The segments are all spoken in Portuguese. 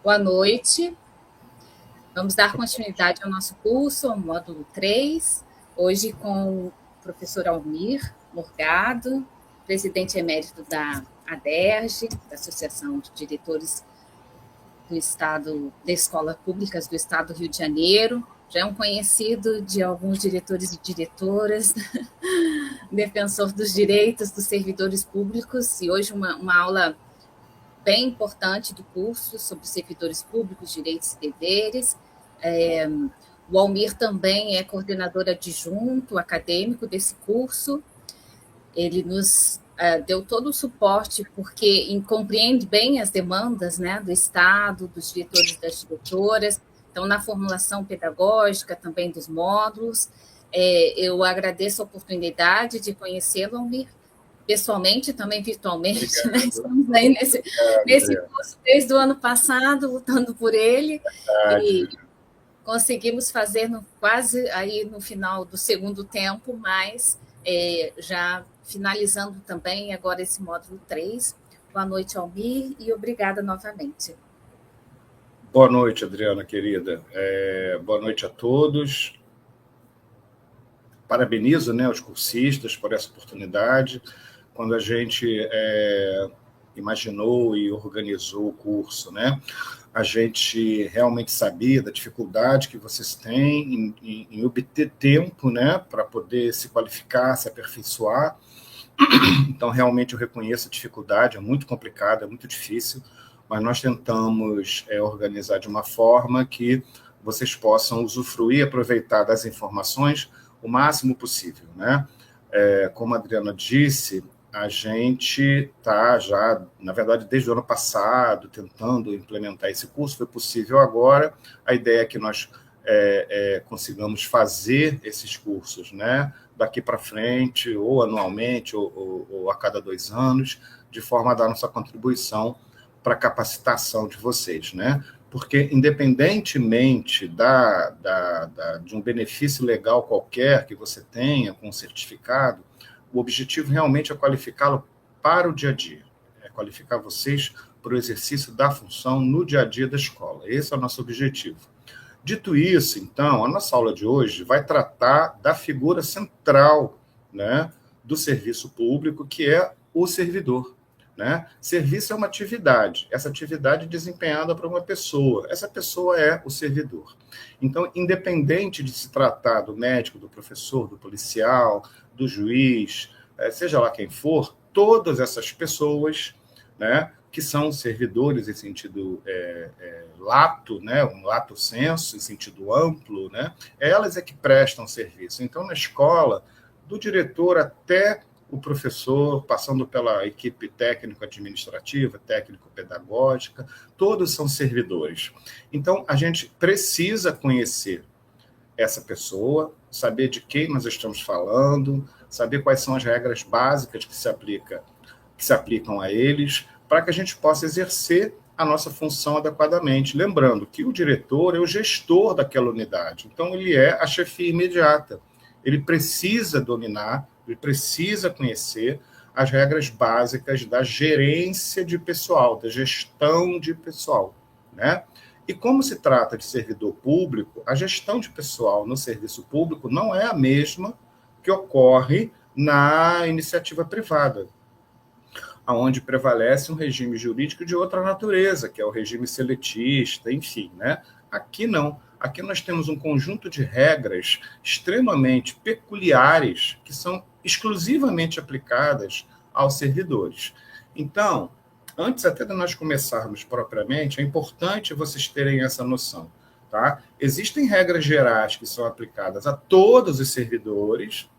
Boa noite. Vamos dar continuidade ao nosso curso, ao módulo 3, hoje com o professor Almir Morgado, presidente emérito da ADERJ, da Associação de Diretores do Estado de Escolas Públicas do Estado do Rio de Janeiro, já é um conhecido de alguns diretores e diretoras, defensor dos direitos dos servidores públicos, e hoje uma aula bem importante do curso sobre servidores públicos, direitos e deveres. O Almir também é coordenador adjunto acadêmico desse curso. Ele nos deu todo o suporte, porque compreende bem as demandas, né, do Estado, dos diretores e das diretoras, então, na formulação pedagógica também dos módulos. Eu agradeço a oportunidade de conhecê-lo, Almir, pessoalmente, também virtualmente, né? Estamos aí nesse curso desde o ano passado, lutando por ele, e conseguimos fazer quase aí no final do segundo tempo, mas já finalizando também agora esse módulo 3. Boa noite, Almir, e obrigada novamente. Boa noite, Adriana, querida. Boa noite a todos. Parabenizo, né, os cursistas por essa oportunidade. Quando a gente imaginou e organizou o curso, né, a gente realmente sabia da dificuldade que vocês têm em obter tempo, né, para poder se qualificar, se aperfeiçoar. Então, realmente, eu reconheço a dificuldade, é muito complicado, é muito difícil, mas nós tentamos organizar de uma forma que vocês possam usufruir e aproveitar das informações o máximo possível, né? Como a Adriana disse, a gente está já, na verdade, desde o ano passado, tentando implementar esse curso, foi possível agora. A ideia é que nós consigamos fazer esses cursos, né, daqui para frente, ou anualmente, ou a cada 2 anos, de forma a dar nossa contribuição para a capacitação de vocês, né? Porque, independentemente de um benefício legal qualquer que você tenha com o certificado, o objetivo realmente é qualificá-lo para o dia a dia, é qualificar vocês para o exercício da função no dia a dia da escola. Esse é o nosso objetivo. Dito isso, então, a nossa aula de hoje vai tratar da figura central, né, do serviço público, que é o servidor. Né? Serviço é uma atividade, essa atividade é desempenhada por uma pessoa, essa pessoa é o servidor. Então, independente de se tratar do médico, do professor, do policial, do juiz, seja lá quem for, todas essas pessoas, né, que são servidores em sentido lato, né, um lato sensu, em sentido amplo, né, elas é que prestam serviço. Então, na escola, do diretor até o professor, passando pela equipe técnico-administrativa, técnico-pedagógica, todos são servidores. Então, a gente precisa conhecer essa pessoa, saber de quem nós estamos falando, saber quais são as regras básicas que se aplicam a eles, para que a gente possa exercer a nossa função adequadamente. Lembrando que o diretor é o gestor daquela unidade, então ele é a chefia imediata. Ele precisa dominar, ele precisa conhecer as regras básicas da gerência de pessoal, da gestão de pessoal, né? E como se trata de servidor público, a gestão de pessoal no serviço público não é a mesma que ocorre na iniciativa privada, onde prevalece um regime jurídico de outra natureza, que é o regime seletista, enfim, né? Aqui não. Aqui nós temos um conjunto de regras extremamente peculiares que são exclusivamente aplicadas aos servidores. Então, antes até de nós começarmos propriamente, é importante vocês terem essa noção. Tá? Existem regras gerais que são aplicadas a todos os servidores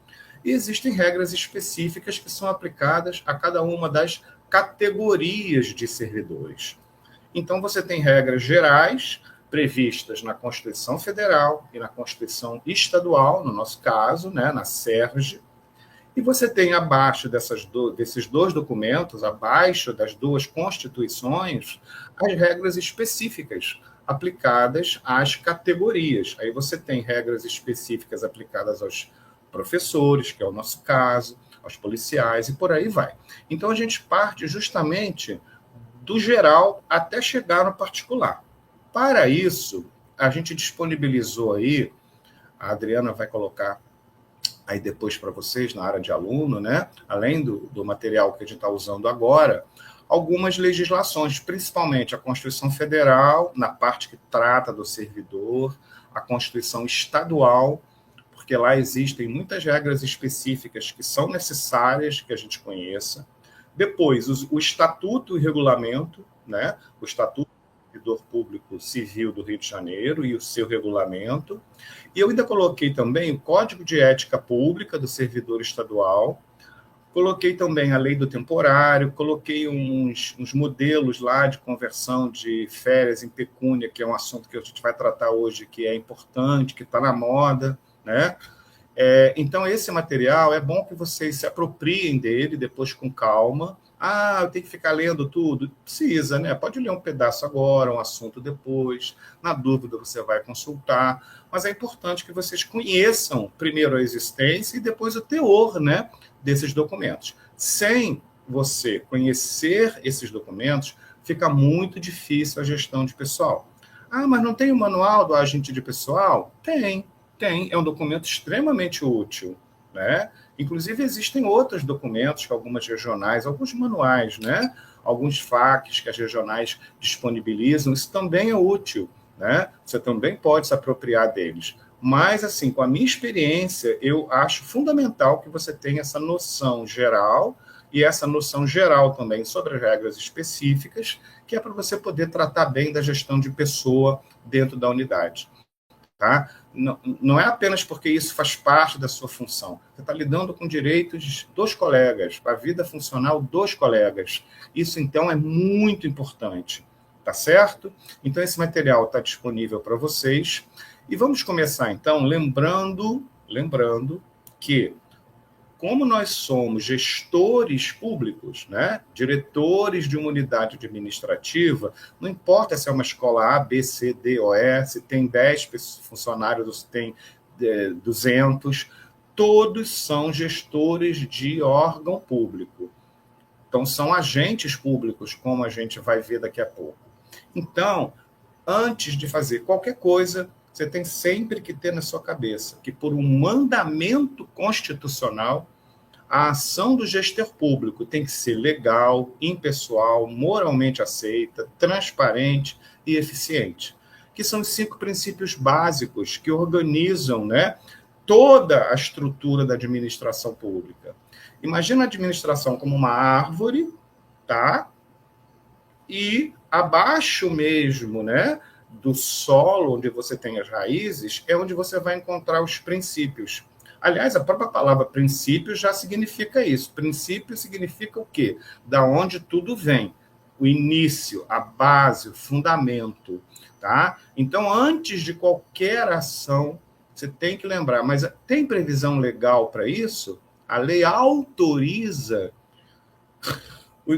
e existem regras específicas que são aplicadas a cada uma das categorias de servidores. Então, você tem regras gerais previstas na Constituição Federal e na Constituição Estadual, no nosso caso, né, na SERJ, e você tem abaixo desses 2 documentos, abaixo das 2 constituições, as regras específicas aplicadas às categorias. Aí você tem regras específicas aplicadas aos professores, que é o nosso caso, aos policiais, e por aí vai. Então, a gente parte justamente do geral até chegar no particular. Para isso, a gente disponibilizou aí, a Adriana vai colocar aí depois para vocês, na área de aluno, né? Além do material que a gente está usando agora, algumas legislações, principalmente a Constituição Federal, na parte que trata do servidor, a Constituição Estadual, porque lá existem muitas regras específicas que são necessárias que a gente conheça. Depois, o Estatuto e Regulamento, né? O Estatuto do Servidor Público Civil do Rio de Janeiro e o seu regulamento. E eu ainda coloquei também o Código de Ética Pública do Servidor Estadual, coloquei também a Lei do Temporário, coloquei uns modelos lá de conversão de férias em pecúnia, que é um assunto que a gente vai tratar hoje, que é importante, que está na moda, né? Então, esse material, é bom que vocês se apropriem dele depois com calma. Ah, eu tenho que ficar lendo tudo? Precisa, né? Pode ler um pedaço agora, um assunto depois. Na dúvida, você vai consultar. Mas é importante que vocês conheçam primeiro a existência e depois o teor, né, desses documentos. Sem você conhecer esses documentos, fica muito difícil a gestão de pessoal. Ah, mas não tem o manual do agente de pessoal? Tem. É um documento extremamente útil, né? Inclusive, existem outros documentos que algumas regionais, alguns manuais, né? Alguns FAQs que as regionais disponibilizam, isso também é útil, né? Você também pode se apropriar deles. Mas, assim, com a minha experiência, eu acho fundamental que você tenha essa noção geral e essa noção geral também sobre as regras específicas, que é para você poder tratar bem da gestão de pessoa dentro da unidade. Tá? Não é apenas porque isso faz parte da sua função. Você está lidando com direitos dos colegas, a vida funcional dos colegas. Isso, então, é muito importante. Tá certo? Então, esse material está disponível para vocês. E vamos começar, então, lembrando que, como nós somos gestores públicos, né, diretores de uma unidade administrativa, não importa se é uma escola A, B, C, D ou E, se tem 10 funcionários ou se tem 200, todos são gestores de órgão público. Então, são agentes públicos, como a gente vai ver daqui a pouco. Então, antes de fazer qualquer coisa, você tem sempre que ter na sua cabeça que, por um mandamento constitucional, a ação do gestor público tem que ser legal, impessoal, moralmente aceita, transparente e eficiente, que são os 5 princípios básicos que organizam, né, toda a estrutura da administração pública. Imagina a administração como uma árvore, tá? E abaixo mesmo, né, do solo, onde você tem as raízes, é onde você vai encontrar os princípios. Aliás, a própria palavra princípio já significa isso. Princípio significa o quê? Da onde tudo vem. O início, a base, o fundamento. Tá? Então, antes de qualquer ação, você tem que lembrar, mas tem previsão legal para isso? A lei autoriza.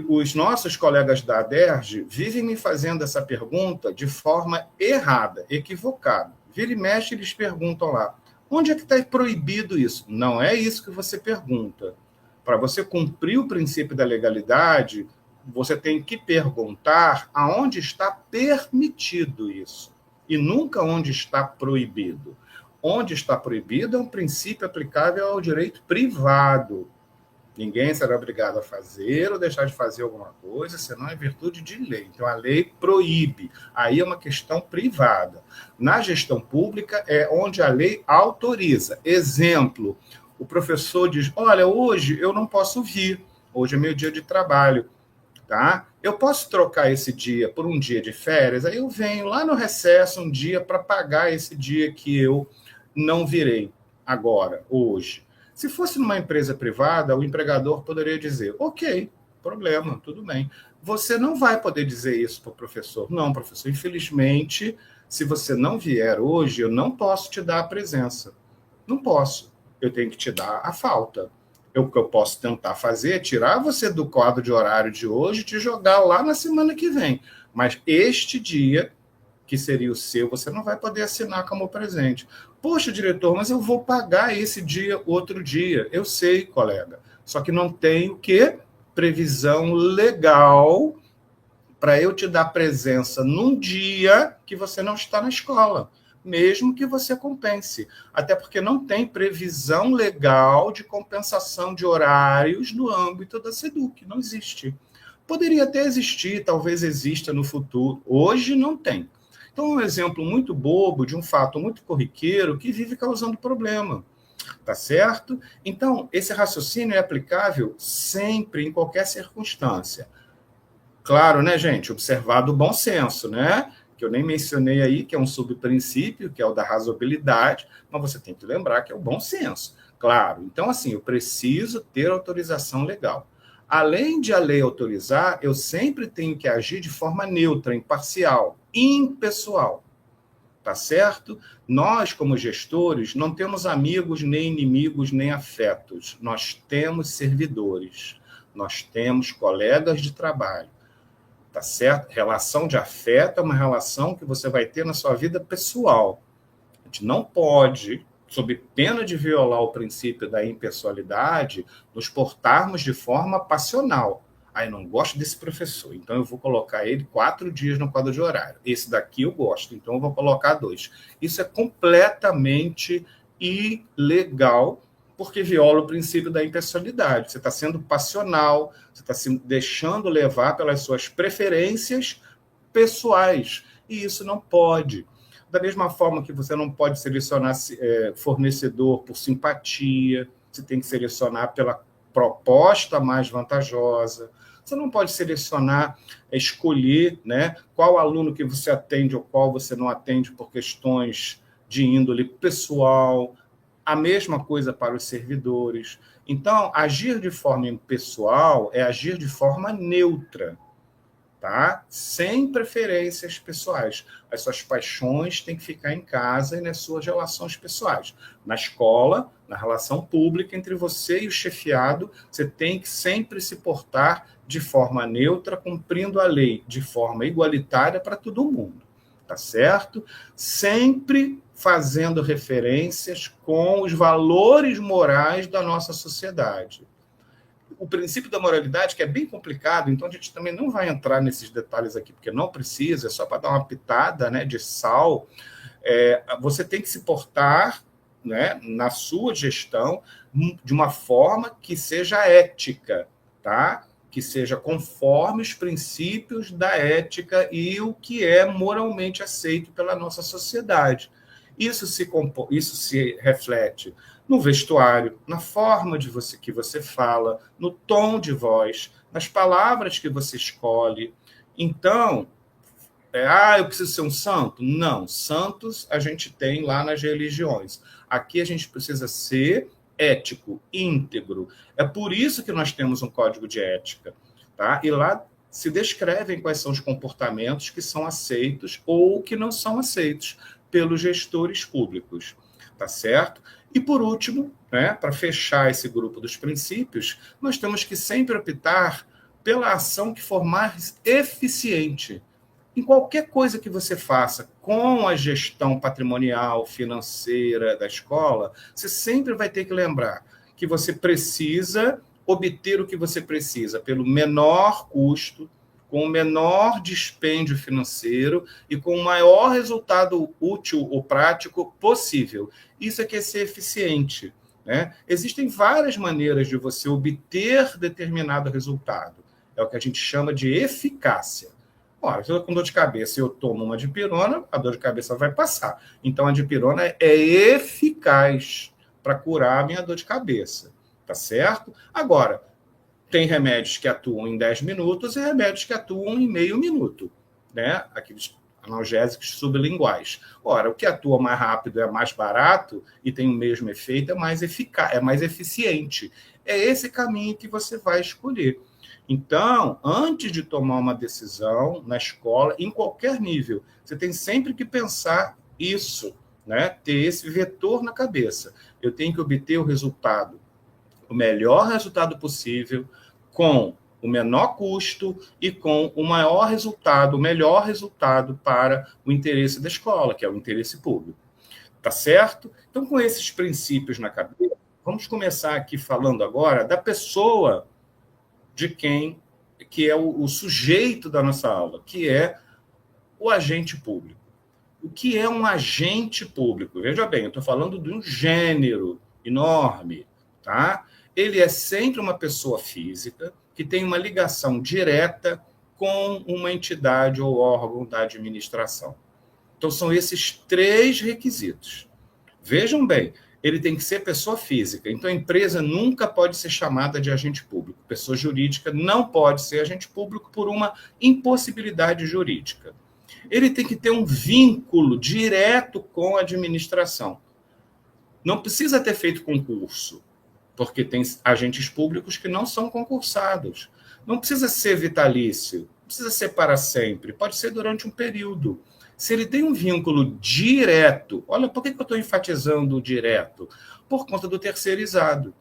Os nossos colegas da ADERJ vivem me fazendo essa pergunta de forma errada, equivocada. Vira e mexe, eles perguntam lá, onde é que está proibido isso? Não é isso que você pergunta. Para você cumprir o princípio da legalidade, você tem que perguntar aonde está permitido isso, e nunca onde está proibido. Onde está proibido é um princípio aplicável ao direito privado. Ninguém será obrigado a fazer ou deixar de fazer alguma coisa, senão é virtude de lei. Então, a lei proíbe. Aí é uma questão privada. Na gestão pública, é onde a lei autoriza. Exemplo, o professor diz, olha, hoje eu não posso vir, hoje é meu dia de trabalho, tá? Eu posso trocar esse dia por um dia de férias? Aí eu venho lá no recesso um dia para pagar esse dia que eu não virei agora, hoje. Se fosse numa empresa privada, o empregador poderia dizer, ok, problema, tudo bem. Você não vai poder dizer isso para o professor. Não, professor, infelizmente, se você não vier hoje, eu não posso te dar a presença. Não posso. Eu tenho que te dar a falta. O que eu posso tentar fazer é tirar você do quadro de horário de hoje e te jogar lá na semana que vem. Mas este dia, que seria o seu, você não vai poder assinar como presente. Poxa, diretor, mas eu vou pagar esse dia outro dia. Eu sei, colega. Só que não tem o quê? Previsão legal para eu te dar presença num dia que você não está na escola, mesmo que você compense. Até porque não tem previsão legal de compensação de horários no âmbito da SEDUC, não existe. Poderia até existir, talvez exista no futuro. Hoje não tem. Então, um exemplo muito bobo de um fato muito corriqueiro que vive causando problema. Tá certo? Então, esse raciocínio é aplicável sempre, em qualquer circunstância. Claro, né, gente? Observado o bom senso, né? Que eu nem mencionei aí, que é um subprincípio, que é o da razoabilidade, mas você tem que lembrar que é o bom senso. Claro. Então, assim, eu preciso ter autorização legal. Além de a lei autorizar, eu sempre tenho que agir de forma neutra, imparcial, impessoal. Tá certo? Nós, como gestores, não temos amigos, nem inimigos, nem afetos. Nós temos servidores. Nós temos colegas de trabalho. Tá certo? Relação de afeto é uma relação que você vai ter na sua vida pessoal. A gente não pode, sob pena de violar o princípio da impessoalidade, nos portarmos de forma passional. Eu não gosto desse professor, então eu vou colocar ele 4 dias no quadro de horário. Esse daqui eu gosto, então eu vou colocar 2. Isso é completamente ilegal, porque viola o princípio da impessoalidade. Você está sendo passional, você está se deixando levar pelas suas preferências pessoais, e isso não pode. Da mesma forma que você não pode selecionar fornecedor por simpatia, você tem que selecionar pela proposta mais vantajosa. Você não pode selecionar, escolher, né, qual aluno que você atende ou qual você não atende por questões de índole pessoal. A mesma coisa para os servidores. Então, agir de forma impessoal é agir de forma neutra, tá? Sem preferências pessoais. As suas paixões têm que ficar em casa e nas suas relações pessoais. Na escola, na relação pública entre você e o chefiado, você tem que sempre se portar de forma neutra, cumprindo a lei de forma igualitária para todo mundo, tá certo? Sempre fazendo referências com os valores morais da nossa sociedade. O princípio da moralidade, que é bem complicado, então a gente também não vai entrar nesses detalhes aqui, porque não precisa, é só para dar uma pitada, né, de sal. Você tem que se portar, né, na sua gestão de uma forma que seja ética, tá? Que seja conforme os princípios da ética e o que é moralmente aceito pela nossa sociedade. Isso se reflete no vestuário, na forma que você fala, no tom de voz, nas palavras que você escolhe. Então, eu preciso ser um santo? Não, santos a gente tem lá nas religiões. Aqui a gente precisa ser ético, íntegro. É por isso que nós temos um código de ética, tá? E lá se descrevem quais são os comportamentos que são aceitos ou que não são aceitos pelos gestores públicos, tá certo? E, por último, né, para fechar esse grupo dos princípios, nós temos que sempre optar pela ação que for mais eficiente. Em qualquer coisa que você faça com a gestão patrimonial, financeira da escola, você sempre vai ter que lembrar que você precisa obter o que você precisa pelo menor custo, com o menor dispêndio financeiro e com o maior resultado útil ou prático possível. Isso é que é ser eficiente, né? Existem várias maneiras de você obter determinado resultado. É o que a gente chama de eficácia. Ora, se eu estou com dor de cabeça e eu tomo uma dipirona, a dor de cabeça vai passar. Então, a dipirona é eficaz para curar a minha dor de cabeça, tá certo? Agora, tem remédios que atuam em 10 minutos e remédios que atuam em meio minuto, né? Aqueles analgésicos sublinguais. Ora, o que atua mais rápido é mais barato e tem o mesmo efeito, é mais eficaz, é mais eficiente. É esse caminho que você vai escolher. Então, antes de tomar uma decisão na escola, em qualquer nível, você tem sempre que pensar isso, né? Ter esse vetor na cabeça. Eu tenho que obter o melhor resultado possível, com o menor custo e com o maior resultado, o melhor resultado para o interesse da escola, que é o interesse público. Tá certo? Então, com esses princípios na cabeça, vamos começar aqui falando agora da pessoa de quem que é o sujeito da nossa aula, que é o agente público. O que é um agente público? Veja bem, eu estou falando de um gênero enorme, tá? Ele é sempre uma pessoa física que tem uma ligação direta com uma entidade ou órgão da administração. Então, são esses 3 requisitos. Vejam bem, ele tem que ser pessoa física. Então, a empresa nunca pode ser chamada de agente público. Pessoa jurídica não pode ser agente público por uma impossibilidade jurídica. Ele tem que ter um vínculo direto com a administração. Não precisa ter feito concurso, porque tem agentes públicos que não são concursados. Não precisa ser vitalício, não precisa ser para sempre, pode ser durante um período. Se ele tem um vínculo direto, olha, por que eu estou enfatizando o direto? Por conta do terceirizado.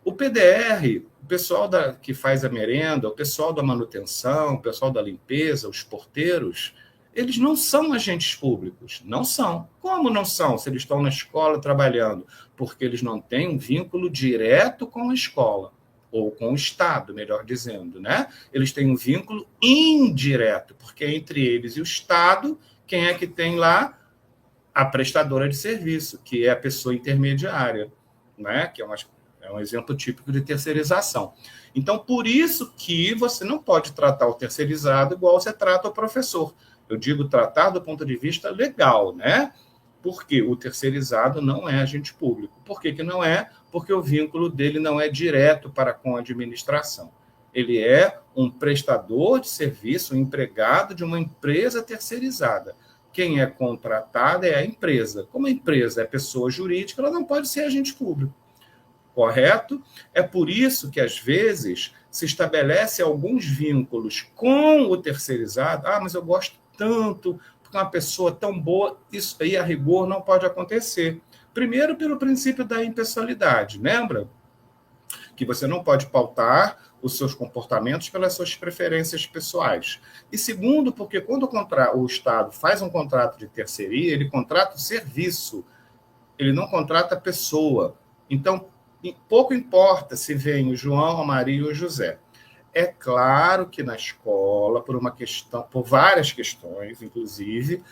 O PDR, o pessoal que faz a merenda, o pessoal da manutenção, o pessoal da limpeza, os porteiros, eles não são agentes públicos. Não são. Como não são, se eles estão na escola trabalhando? Porque eles não têm um vínculo direto com a escola, ou com o Estado, melhor dizendo, né? Eles têm um vínculo indireto, porque entre eles e o Estado, quem é que tem lá? A prestadora de serviço, que é a pessoa intermediária, né? Que é um exemplo típico de terceirização. Então, por isso que você não pode tratar o terceirizado igual você trata o professor. Eu digo tratar do ponto de vista legal, né? Porque o terceirizado não é agente público. Por que não é? Porque o vínculo dele não é direto para com a administração. Ele é um prestador de serviço, um empregado de uma empresa terceirizada. Quem é contratado é a empresa. Como a empresa é pessoa jurídica, ela não pode ser agente público. Correto? É por isso que, às vezes, se estabelece alguns vínculos com o terceirizado. Ah, mas eu gosto tanto, porque uma pessoa tão boa, isso aí, a rigor, não pode acontecer. Primeiro, pelo princípio da impessoalidade. Lembra? Que você não pode pautar os seus comportamentos pelas suas preferências pessoais. E segundo, porque quando o Estado faz um contrato de terceiria, ele contrata o serviço, ele não contrata a pessoa. Então, pouco importa se vem o João, a Maria ou o José. É claro que na escola, por várias questões, inclusive,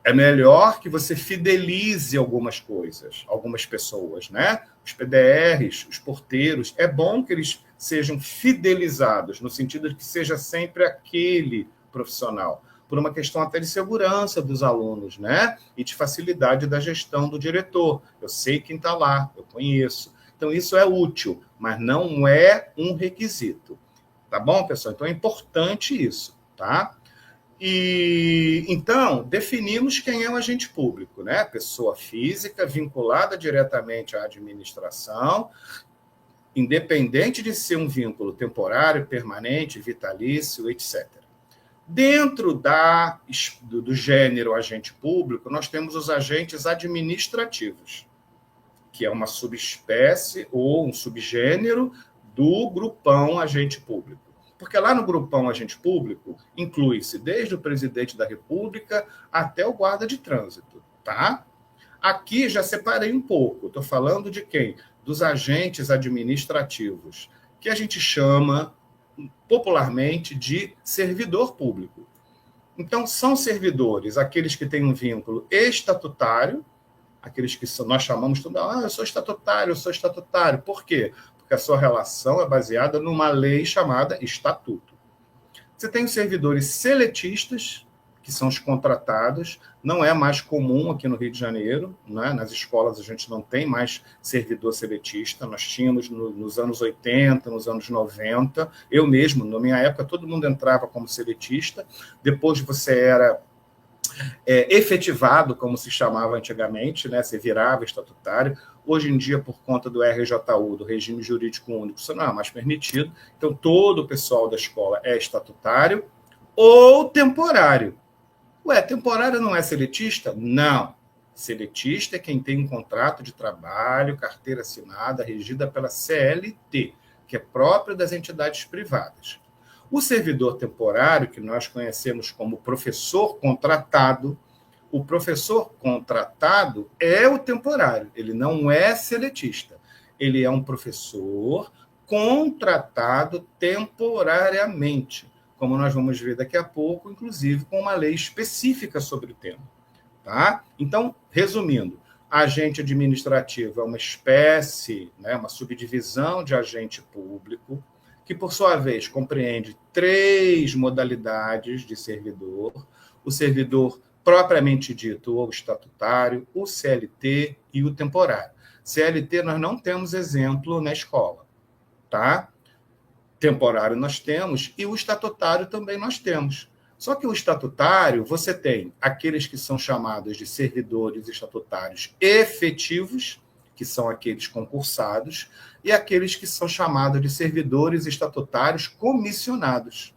é melhor que você fidelize algumas coisas, algumas pessoas, né? Os PDRs, os porteiros, é bom que eles sejam fidelizados, no sentido de que seja sempre aquele profissional, por uma questão até de segurança dos alunos, né? E de facilidade da gestão do diretor. Eu sei quem está lá, eu conheço. Então, isso é útil, mas não é um requisito. Tá bom, pessoal? Então, é importante isso, tá? E, então, definimos quem é o agente público, né? Pessoa física vinculada diretamente à administração, independente de ser um vínculo temporário, permanente, vitalício, etc. Dentro do gênero agente público, nós temos os agentes administrativos, que é uma subespécie ou um subgênero do grupão agente público. Porque lá no grupão agente público inclui-se desde o presidente da República até o guarda de trânsito, tá? Aqui já separei um pouco, estou falando de quem? Dos agentes administrativos, que a gente chama popularmente de servidor público. Então, são servidores aqueles que têm um vínculo estatutário, aqueles que nós chamamos, eu sou estatutário. Por quê? Porque a sua relação é baseada numa lei chamada estatuto. Você tem os servidores seletistas, que são os contratados, não é mais comum aqui no Rio de Janeiro, né? Nas escolas a gente não tem mais servidor seletista, nós tínhamos nos anos 80, nos anos 90, eu mesmo, na minha época, todo mundo entrava como seletista, depois você era efetivado, como se chamava antigamente, né? Você virava estatutário. Hoje em dia, por conta do RJU, do Regime Jurídico Único, isso não é mais permitido. Então, todo o pessoal da escola é estatutário ou temporário. Ué, temporário não é seletista? Não. Seletista é quem tem um contrato de trabalho, carteira assinada, regida pela CLT, que é própria das entidades privadas. O servidor temporário, que nós conhecemos como professor contratado, o professor contratado é o temporário, ele não é seletista. Ele é um professor contratado temporariamente, como nós vamos ver daqui a pouco, inclusive com uma lei específica sobre o tema. Tá? Então, resumindo, agente administrativo é uma espécie, né, uma subdivisão de agente público, que, por sua vez, compreende 3 modalidades de servidor: o servidor propriamente dito, ou estatutário, o CLT e o temporário. CLT nós não temos exemplo na escola, tá? Temporário nós temos e o estatutário também nós temos. Só que o estatutário, você tem aqueles que são chamados de servidores estatutários efetivos, que são aqueles concursados, e aqueles que são chamados de servidores estatutários comissionados,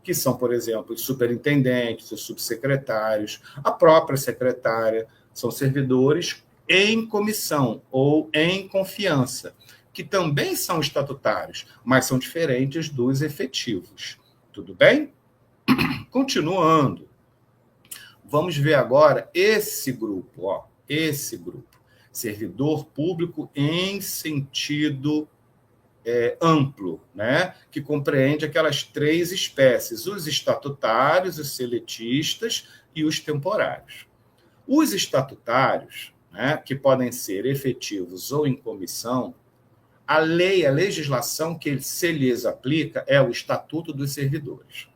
que são, por exemplo, os superintendentes, os subsecretários, a própria secretária, são servidores em comissão ou em confiança, que também são estatutários, mas são diferentes dos efetivos. Tudo bem? Continuando. Vamos ver agora esse grupo, ó, esse grupo. Servidor público em sentido amplo, né? Que compreende aquelas 3 espécies: os estatutários, os seletistas e os temporários. Os estatutários, né, que podem ser efetivos ou em comissão, a legislação que se lhes aplica é o Estatuto dos Servidores.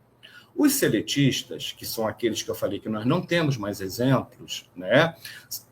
Os seletistas, que são aqueles que eu falei que nós não temos mais exemplos, né,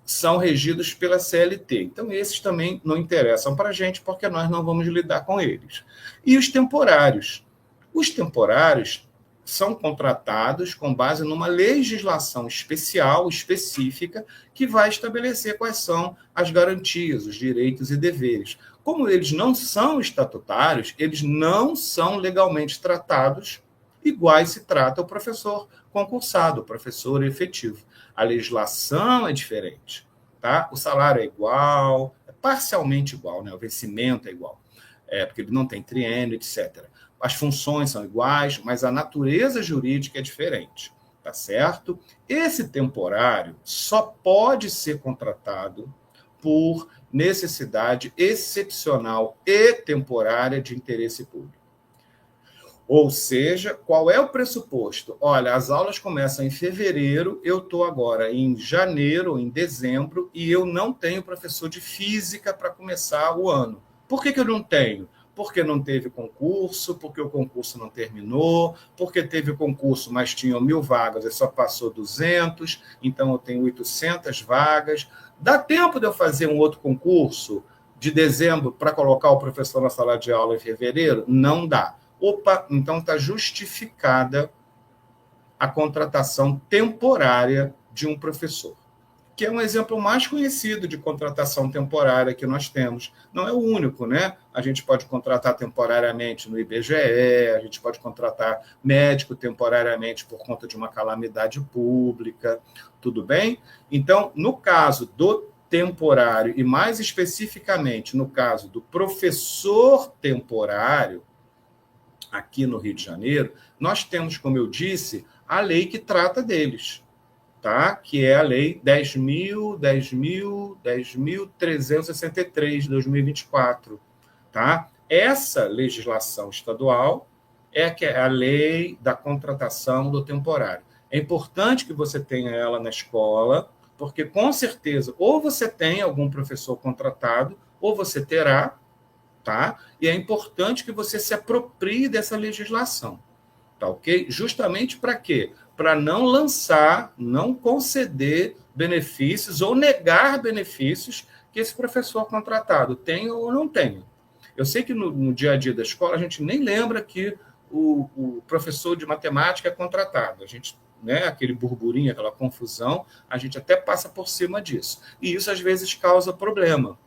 são regidos pela CLT. Então, esses também não interessam para a gente, porque nós não vamos lidar com eles. E os temporários? Os temporários são contratados com base numa legislação especial, específica, que vai estabelecer quais são as garantias, os direitos e deveres. Como eles não são estatutários, eles não são legalmente tratados iguais se trata o professor concursado, o professor efetivo. A legislação é diferente, tá? O salário é igual, é parcialmente igual, né? O vencimento é igual, porque ele não tem triênio, etc. As funções são iguais, mas a natureza jurídica é diferente, tá certo? Esse temporário só pode ser contratado por necessidade excepcional e temporária de interesse público. Ou seja, qual é o pressuposto? Olha, as aulas começam em fevereiro, eu estou agora em janeiro, em dezembro, e eu não tenho professor de física para começar o ano. Por que eu não tenho? Porque não teve concurso, porque o concurso não terminou, porque teve concurso, mas tinha 1.000 vagas e só passou 200, então eu tenho 800 vagas. Dá tempo de eu fazer um outro concurso de dezembro para colocar o professor na sala de aula em fevereiro? Não dá. Opa, então está justificada a contratação temporária de um professor, que é um exemplo mais conhecido de contratação temporária que nós temos. Não é o único, né? A gente pode contratar temporariamente no IBGE, a gente pode contratar médico temporariamente por conta de uma calamidade pública, tudo bem? Então, no caso do temporário, e mais especificamente no caso do professor temporário, aqui no Rio de Janeiro, nós temos, como eu disse, a lei que trata deles, tá? Que é a Lei 10.363 de 2024. Tá? Essa legislação estadual é a lei da contratação do temporário. É importante que você tenha ela na escola, porque, com certeza, ou você tem algum professor contratado, ou você terá, tá? E é importante que você se aproprie dessa legislação, tá ok? Justamente para quê? Para não lançar, não conceder benefícios ou negar benefícios que esse professor contratado tem ou não tem. Eu sei que no dia a dia da escola a gente nem lembra que o professor de matemática é contratado. A gente, né, aquele burburinho, aquela confusão, a gente até passa por cima disso. E isso às vezes causa problema.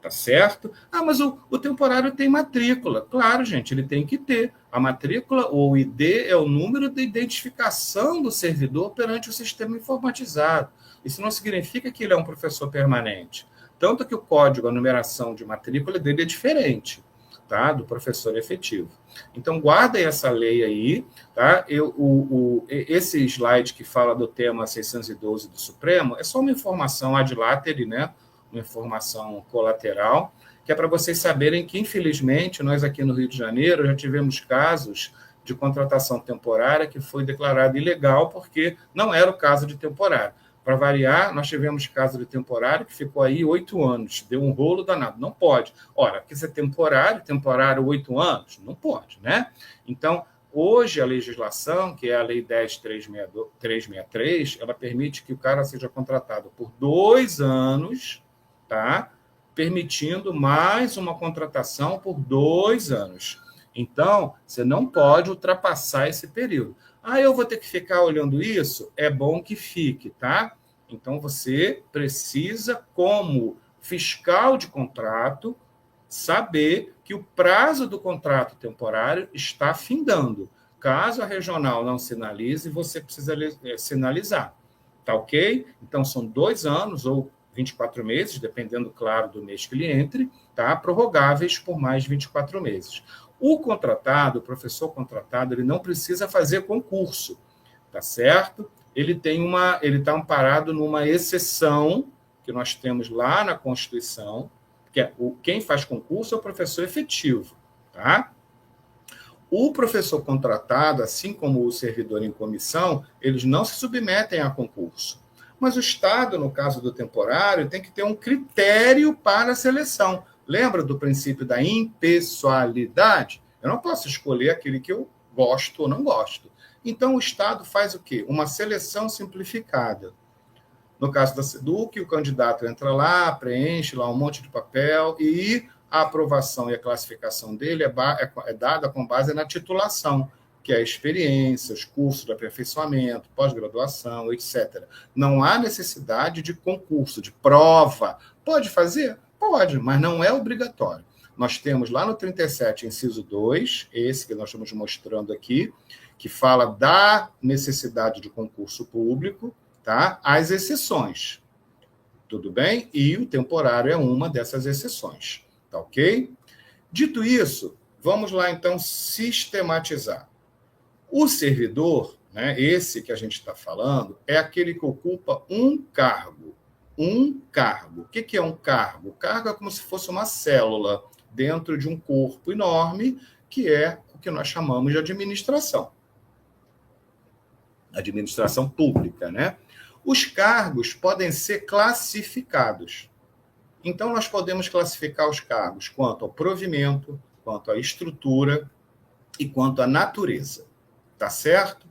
Tá certo? Ah, mas o temporário tem matrícula. Claro, gente, ele tem que ter. A matrícula, ou o ID, é o número de identificação do servidor perante o sistema informatizado. Isso não significa que ele é um professor permanente. Tanto que o código, a numeração de matrícula dele é diferente, tá? Do professor efetivo. Então, guardem essa lei aí, tá? Esse slide que fala do tema 612 do Supremo é só uma informação ad latere, né? uma informação colateral, que é para vocês saberem que, infelizmente, nós aqui no Rio de Janeiro já tivemos casos de contratação temporária que foi declarado ilegal porque não era o caso de temporário. Para variar, nós tivemos caso de temporário que ficou aí 8 anos, deu um rolo danado. Não pode. Ora, porque isso é temporário 8 anos? Não pode, né? Então, hoje a legislação, que é a Lei 10.363, ela permite que o cara seja contratado por 2 anos, tá? Permitindo mais uma contratação por 2 anos. Então, você não pode ultrapassar esse período. Ah, eu vou ter que ficar olhando isso? É bom que fique, tá? Então, você precisa, como fiscal de contrato, saber que o prazo do contrato temporário está findando. Caso a regional não sinalize, você precisa sinalizar. Tá ok? Então, são 2 anos ou 24 meses, dependendo, claro, do mês que ele entre, tá? Prorrogáveis por mais 24 meses. O contratado, o professor contratado, ele não precisa fazer concurso, tá certo? Ele está amparado numa exceção que nós temos lá na Constituição, que é quem faz concurso é o professor efetivo, tá? O professor contratado, assim como o servidor em comissão, eles não se submetem a concurso. Mas o Estado, no caso do temporário, tem que ter um critério para a seleção. Lembra do princípio da impessoalidade? Eu não posso escolher aquele que eu gosto ou não gosto. Então, o Estado faz o quê? Uma seleção simplificada. No caso da SEDUC, o candidato entra lá, preenche lá um monte de papel e a aprovação e a classificação dele é dada com base na titulação, que é a experiência, os cursos de aperfeiçoamento, pós-graduação, etc. Não há necessidade de concurso, de prova. Pode fazer? Pode, mas não é obrigatório. Nós temos lá no 37, inciso 2, esse que nós estamos mostrando aqui, que fala da necessidade de concurso público, tá? As exceções. Tudo bem? E o temporário é uma dessas exceções. Tá ok? Dito isso, vamos lá, então, sistematizar. O servidor, né, esse que a gente está falando, é aquele que ocupa um cargo. Um cargo. O que é um cargo? O cargo é como se fosse uma célula dentro de um corpo enorme, que é o que nós chamamos de administração. Administração pública, né? Os cargos podem ser classificados. Então, nós podemos classificar os cargos quanto ao provimento, quanto à estrutura e quanto à natureza. Tá certo?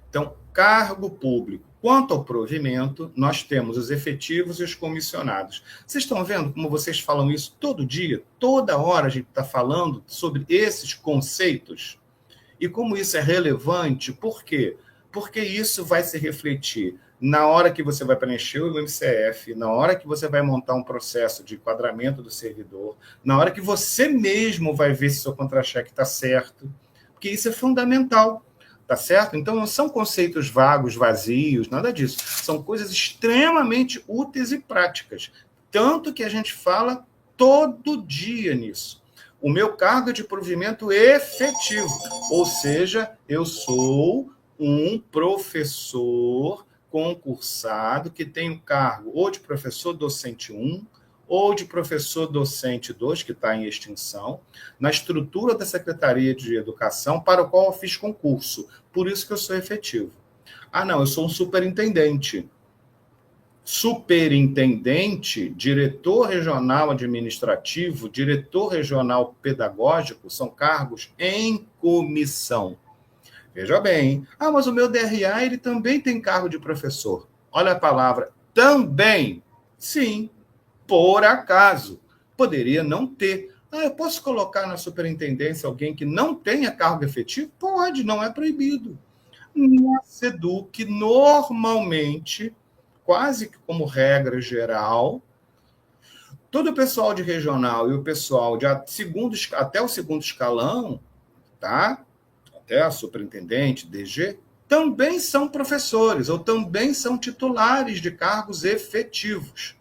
Então, cargo público. Quanto ao provimento, nós temos os efetivos e os comissionados. Vocês estão vendo como vocês falam isso todo dia? Toda hora a gente está falando sobre esses conceitos. E como isso é relevante, por quê? Porque isso vai se refletir na hora que você vai preencher o MCF, na hora que você vai montar um processo de enquadramento do servidor, na hora que você mesmo vai ver se seu contra-cheque está certo, porque isso é fundamental, tá certo? Então, não são conceitos vagos, vazios, nada disso. São coisas extremamente úteis e práticas, tanto que a gente fala todo dia nisso. O meu cargo é de provimento efetivo, ou seja, eu sou um professor concursado que tem o cargo ou de professor docente 1 ou de professor docente 2, que está em extinção, na estrutura da Secretaria de Educação, para o qual eu fiz concurso. Por isso que eu sou efetivo. Ah, não, eu sou um superintendente. Superintendente, diretor regional administrativo, diretor regional pedagógico, são cargos em comissão. Veja bem, mas o meu DRA ele também tem cargo de professor. Olha a palavra, também. Sim, por acaso. Poderia não ter. Eu posso colocar na superintendência alguém que não tenha cargo efetivo? Pode, não é proibido. Na SEDUC, normalmente, quase que como regra geral, todo o pessoal de regional e o pessoal de até o segundo escalão, tá? Até a superintendente, DG, também são professores ou também são titulares de cargos efetivos,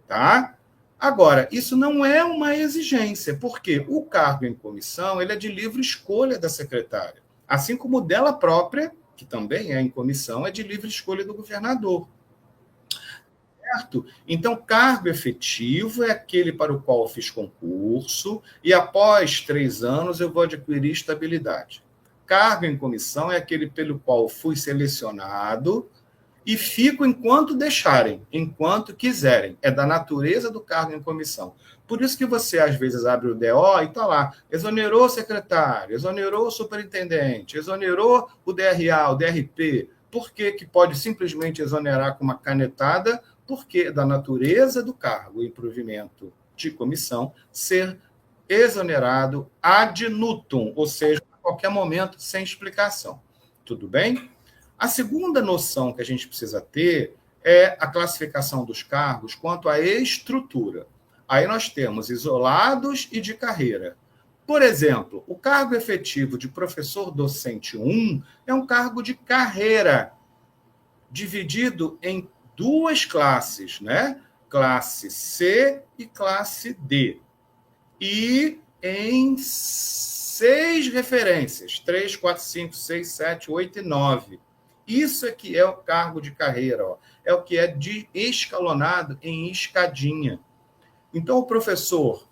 tá? Agora, isso não é uma exigência, porque o cargo em comissão ele é de livre escolha da secretária, assim como o dela própria, que também é em comissão, é de livre escolha do governador. Certo? Então, cargo efetivo é aquele para o qual eu fiz concurso e após 3 anos eu vou adquirir estabilidade. Cargo em comissão é aquele pelo qual fui selecionado e fico enquanto deixarem, enquanto quiserem. É da natureza do cargo em comissão. Por isso que você, às vezes, abre o DO e está lá, exonerou o secretário, exonerou o superintendente, exonerou o DRA, o DRP. Por que que pode simplesmente exonerar com uma canetada? Porque é da natureza do cargo em provimento de comissão ser exonerado ad nutum, ou seja, a qualquer momento, sem explicação. Tudo bem? A segunda noção que a gente precisa ter é a classificação dos cargos quanto à estrutura. Aí nós temos isolados e de carreira. Por exemplo, o cargo efetivo de professor docente 1 é um cargo de carreira, dividido em 2 classes, né? Classe C e classe D. E em 6 referências, 3, 4, 5, 6, 7, 8 e 9. Isso é que é o cargo de carreira, ó. É o que é escalonado em escadinha. Então, o professor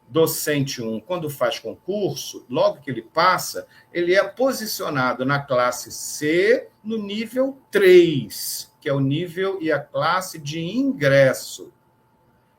docente 1, quando faz concurso, logo que ele passa, ele é posicionado na classe C, no nível 3, que é o nível e a classe de ingresso.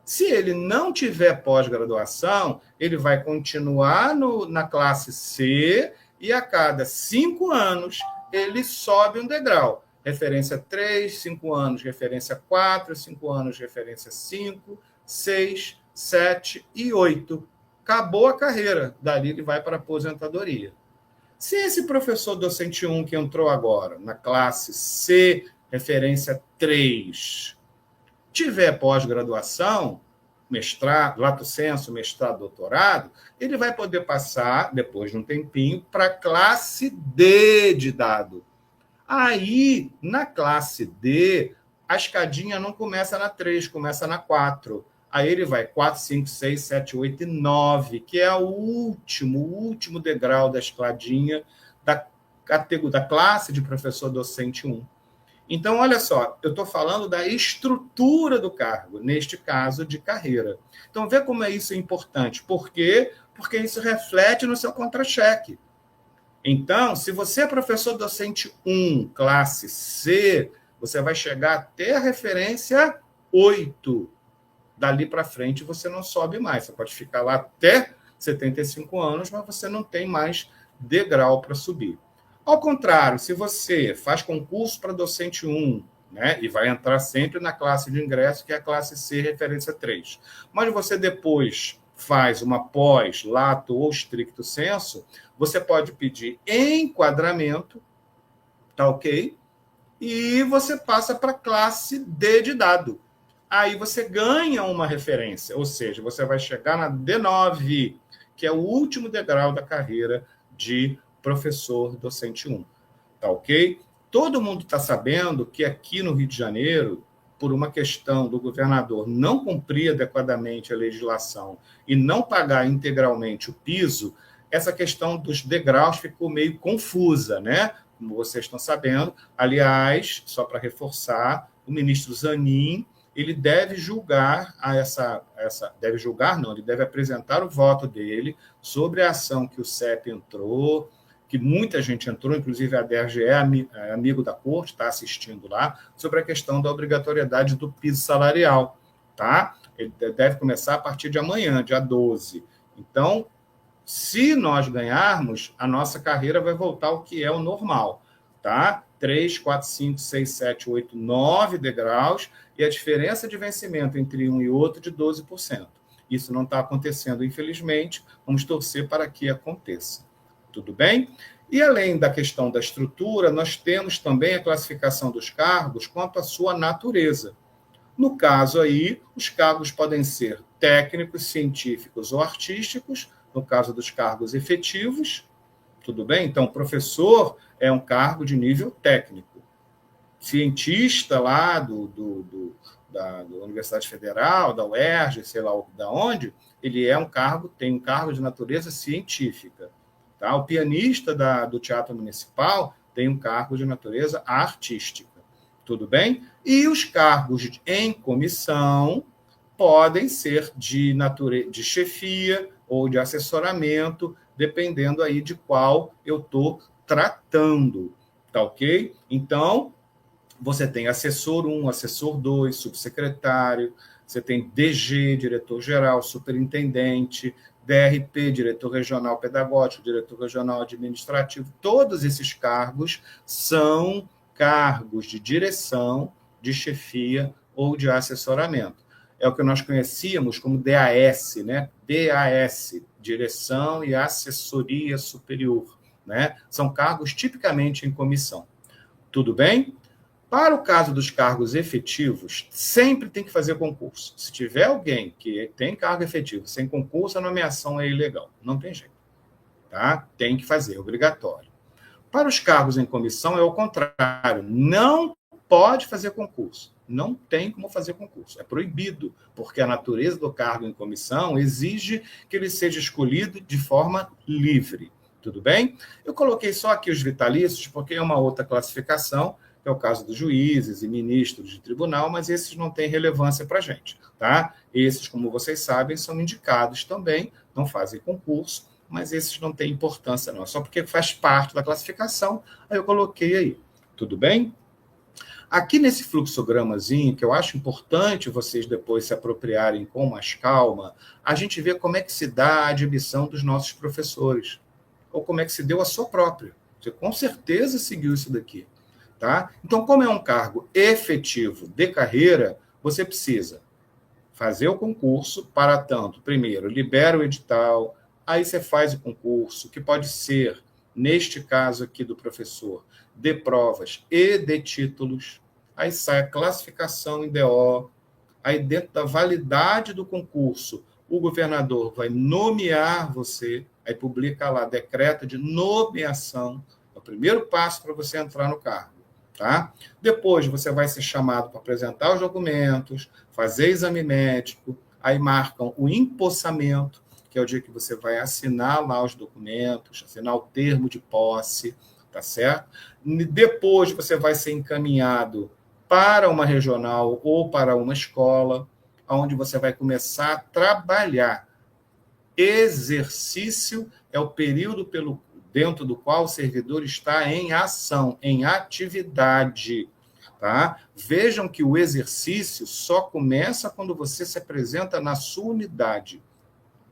Se ele não tiver pós-graduação, ele vai continuar na classe C e a cada 5 anos ele sobe um degrau. Referência 3, 5 anos, referência 4, 5 anos, referência 5, 6, 7 e 8. Acabou a carreira. Dali ele vai para a aposentadoria. Se esse professor docente 1 que entrou agora, na classe C, referência 3, tiver pós-graduação, mestrado, lato sensu, mestrado, doutorado, ele vai poder passar, depois de um tempinho, para a classe D de dado. Aí, na classe D, a escadinha não começa na 3, começa na 4. Aí ele vai 4, 5, 6, 7, 8 e 9, que é o último degrau da escadinha da classe de professor docente 1. Então, olha só, eu estou falando da estrutura do cargo, neste caso de carreira. Então, vê como isso é importante. Por quê? Porque isso reflete no seu contra-cheque. Então, se você é professor docente 1, classe C, você vai chegar até a referência 8. Dali para frente, você não sobe mais. Você pode ficar lá até 75 anos, mas você não tem mais degrau para subir. Ao contrário, se você faz concurso para docente 1, né, e vai entrar sempre na classe de ingresso, que é a classe C, referência 3, mas você depois faz uma pós, lato ou stricto sensu, você pode pedir enquadramento, tá ok? E você passa para a classe D de dado. Aí você ganha uma referência, ou seja, você vai chegar na D9, que é o último degrau da carreira de professor docente 1. Tá ok? Todo mundo está sabendo que aqui no Rio de Janeiro, por uma questão do governador não cumprir adequadamente a legislação e não pagar integralmente o piso, essa questão dos degraus ficou meio confusa, né? Como vocês estão sabendo. Aliás, só para reforçar, o ministro Zanin, ele deve julgar deve julgar não, ele deve apresentar o voto dele sobre a ação que o CEP entrou, que muita gente entrou, inclusive a DRGE, é amigo da corte, está assistindo lá, sobre a questão da obrigatoriedade do piso salarial, tá? Ele deve começar a partir de amanhã, dia 12. Então, se nós ganharmos, a nossa carreira vai voltar ao que é o normal, tá? 3, 4, 5, 6, 7, 8, 9 degraus, e a diferença de vencimento entre um e outro de 12%. Isso não está acontecendo, infelizmente, vamos torcer para que aconteça. Tudo bem? E além da questão da estrutura, nós temos também a classificação dos cargos quanto à sua natureza. No caso aí, os cargos podem ser técnicos, científicos ou artísticos, no caso dos cargos efetivos, tudo bem? Então, professor é um cargo de nível técnico. Cientista lá da Universidade Federal, da UERJ, sei lá da onde, ele tem um cargo de natureza científica. Tá? O pianista do Teatro Municipal tem um cargo de natureza artística. Tudo bem? E os cargos em comissão podem ser de chefia ou de assessoramento, dependendo aí de qual eu estou tratando, tá ok? Então, você tem assessor 1, assessor 2, subsecretário, você tem DG, diretor-geral, superintendente, DRP, diretor regional pedagógico, diretor regional administrativo. Todos esses cargos são cargos de direção, de chefia ou de assessoramento. É o que nós conhecíamos como DAS, né? DAS, Direção e Assessoria Superior, né? São cargos tipicamente em comissão. Tudo bem? Para o caso dos cargos efetivos, sempre tem que fazer concurso. Se tiver alguém que tem cargo efetivo sem concurso, a nomeação é ilegal. Não tem jeito. Tá? Tem que fazer, é obrigatório. Para os cargos em comissão, é o contrário. Não pode fazer concurso. Não tem como fazer concurso. É proibido, porque a natureza do cargo em comissão exige que ele seja escolhido de forma livre. Tudo bem? Eu coloquei só aqui os vitalícios, porque é uma outra classificação, que é o caso dos juízes e ministros de tribunal, mas esses não têm relevância para a gente. Tá? Esses, como vocês sabem, são indicados também, não fazem concurso, mas esses não têm importância, não. Só porque faz parte da classificação, aí eu coloquei aí. Tudo bem? Aqui nesse fluxogramazinho, que eu acho importante vocês depois se apropriarem com mais calma, a gente vê como é que se dá a admissão dos nossos professores, ou como é que se deu a sua própria. Você com certeza seguiu isso daqui. Tá? Então, como é um cargo efetivo de carreira, você precisa fazer o concurso, para tanto, primeiro, libera o edital, aí você faz o concurso, que pode ser, neste caso aqui do professor, de provas e de títulos, aí sai a classificação em DO, aí dentro da validade do concurso, o governador vai nomear você, aí publica lá decreto de nomeação, é o primeiro passo para você entrar no cargo. Tá? Depois você vai ser chamado para apresentar os documentos, fazer exame médico, aí marcam o empossamento, que é o dia que você vai assinar lá os documentos, assinar o termo de posse, tá certo? Depois você vai ser encaminhado para uma regional ou para uma escola, onde você vai começar a trabalhar. Exercício é o período dentro do qual o servidor está em ação, em atividade. Tá? Vejam que o exercício só começa quando você se apresenta na sua unidade,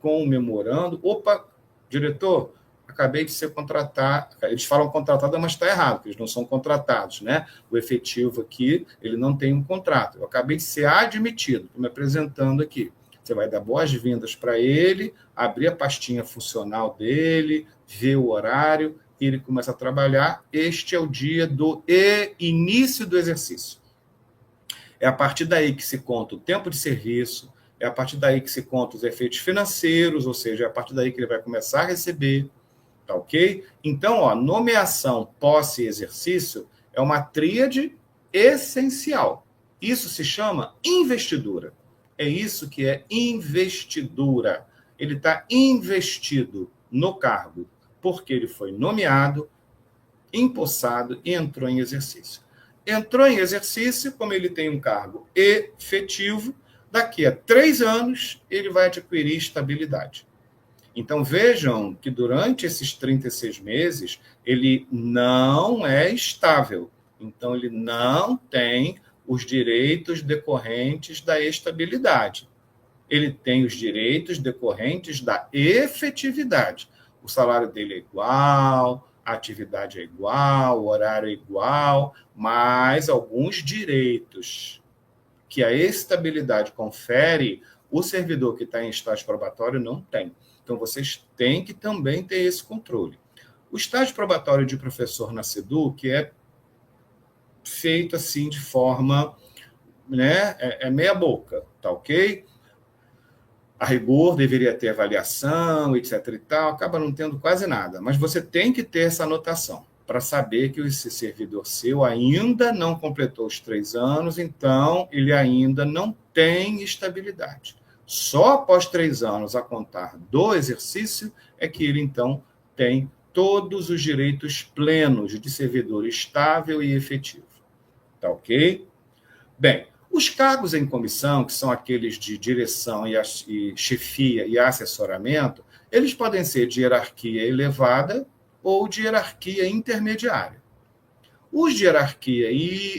com o memorando. Opa, diretor, acabei de ser contratado. Eles falam contratado, mas está errado, porque eles não são contratados. Né? O efetivo aqui, ele não tem um contrato. Eu acabei de ser admitido, estou me apresentando aqui. Você vai dar boas-vindas para ele, abrir a pastinha funcional dele, ver o horário, e ele começa a trabalhar. Este é o dia do início do exercício. É a partir daí que se conta o tempo de serviço, é a partir daí que se conta os efeitos financeiros, ou seja, é a partir daí que ele vai começar a receber, tá ok? Então, ó, nomeação, posse e exercício é uma tríade essencial. Isso se chama investidura. É isso que é investidura. Ele está investido no cargo, porque ele foi nomeado, empossado e entrou em exercício. Entrou em exercício, como ele tem um cargo efetivo, daqui a 3 anos ele vai adquirir estabilidade. Então, vejam que durante esses 36 meses, ele não é estável. Então, ele não tem os direitos decorrentes da estabilidade. Ele tem os direitos decorrentes da efetividade. O salário dele é igual, a atividade é igual, o horário é igual, mas alguns direitos que a estabilidade confere, o servidor que está em estágio probatório não tem. Então, vocês têm que também ter esse controle. O estágio probatório de professor na SEDUC é feito assim de forma, né, meia boca, tá ok? A rigor deveria ter avaliação, etc e tal, acaba não tendo quase nada, mas você tem que ter essa anotação para saber que esse servidor seu ainda não completou os 3 anos, então ele ainda não tem estabilidade. Só após 3 anos a contar do exercício é que ele, então, tem todos os direitos plenos de servidor estável e efetivo. Tá ok? Bem, os cargos em comissão, que são aqueles de direção e chefia e assessoramento, eles podem ser de hierarquia elevada ou de hierarquia intermediária. Os de hierarquia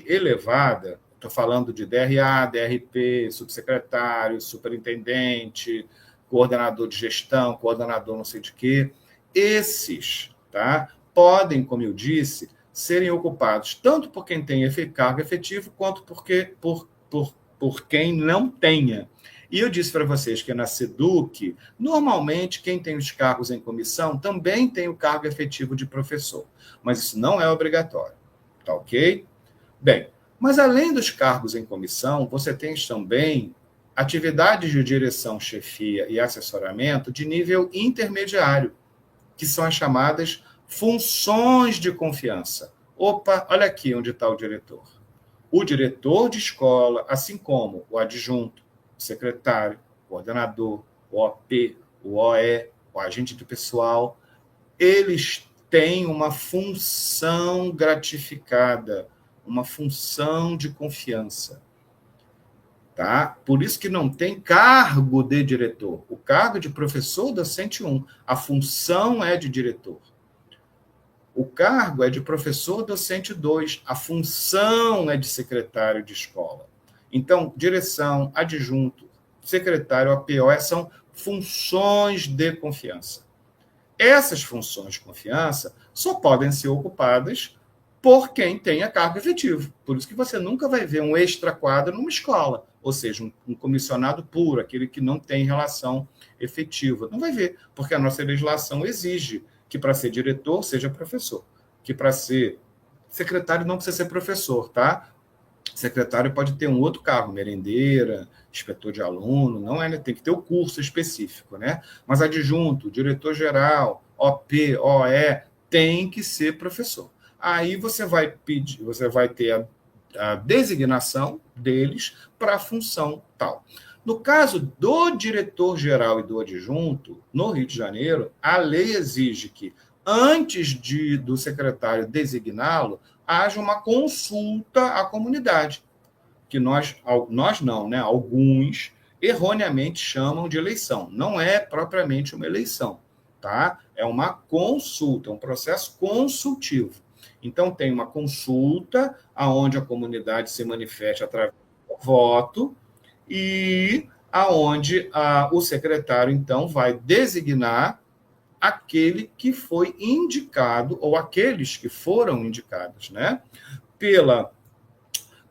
elevada, estou falando de DRA, DRP, subsecretário, superintendente, coordenador de gestão, coordenador não sei de quê, esses, tá, podem, como eu disse, serem ocupados tanto por quem tem cargo efetivo, quanto por quem não tenha. E eu disse para vocês que na SEDUC, normalmente, quem tem os cargos em comissão também tem o cargo efetivo de professor, mas isso não é obrigatório, tá ok? Bem, mas além dos cargos em comissão, você tem também atividades de direção, chefia e assessoramento de nível intermediário, que são as chamadas funções de confiança. Opa, olha aqui onde está o diretor. O diretor de escola, assim como o adjunto, o secretário, o coordenador, o OP, o OE, o agente de pessoal, eles têm uma função gratificada, uma função de confiança. Tá? Por isso que não tem cargo de diretor. O cargo de professor docente 1, a função é de diretor. O cargo é de professor docente 2, a função é de secretário de escola. Então, direção, adjunto, secretário, APO, são funções de confiança. Essas funções de confiança só podem ser ocupadas por quem tenha cargo efetivo. Por isso que você nunca vai ver um extra-quadro numa escola, ou seja, um comissionado puro, aquele que não tem relação efetiva. Não vai ver, porque a nossa legislação exige que para ser diretor seja professor, que para ser secretário não precisa ser professor, tá? Secretário pode ter um outro cargo, merendeira, inspetor de aluno, não é, tem que ter o curso específico, né? Mas adjunto, diretor-geral, OP, OE, tem que ser professor. Aí você vai pedir, você vai ter a designação deles para a função tal. No caso do diretor-geral e do adjunto, no Rio de Janeiro, a lei exige que, antes do secretário designá-lo, haja uma consulta à comunidade, que nós não, né? Alguns erroneamente chamam de eleição. Não é propriamente uma eleição, tá? É uma consulta, um processo consultivo. Então, tem uma consulta onde a comunidade se manifesta através do voto e aonde o secretário, então, vai designar aquele que foi indicado, ou aqueles que foram indicados, né, pela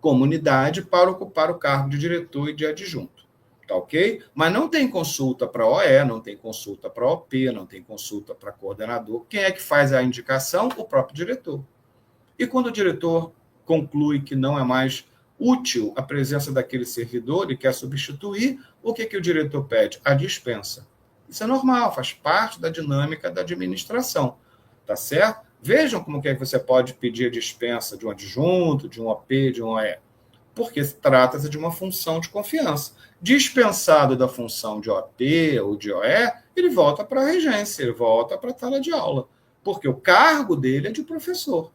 comunidade para ocupar o cargo de diretor e de adjunto. Tá ok? Mas não tem consulta para OE, não tem consulta para OP, não tem consulta para coordenador. Quem é que faz a indicação? O próprio diretor. E quando o diretor conclui que não é mais útil a presença daquele servidor e quer substituir, o que o diretor pede? A dispensa. Isso é normal, faz parte da dinâmica da administração, tá certo? Vejam como que você pode pedir a dispensa de um adjunto, de um OP, de um OE, porque trata-se de uma função de confiança. Dispensado da função de OP ou de OE, ele volta para a regência, ele volta para a sala de aula, porque o cargo dele é de professor.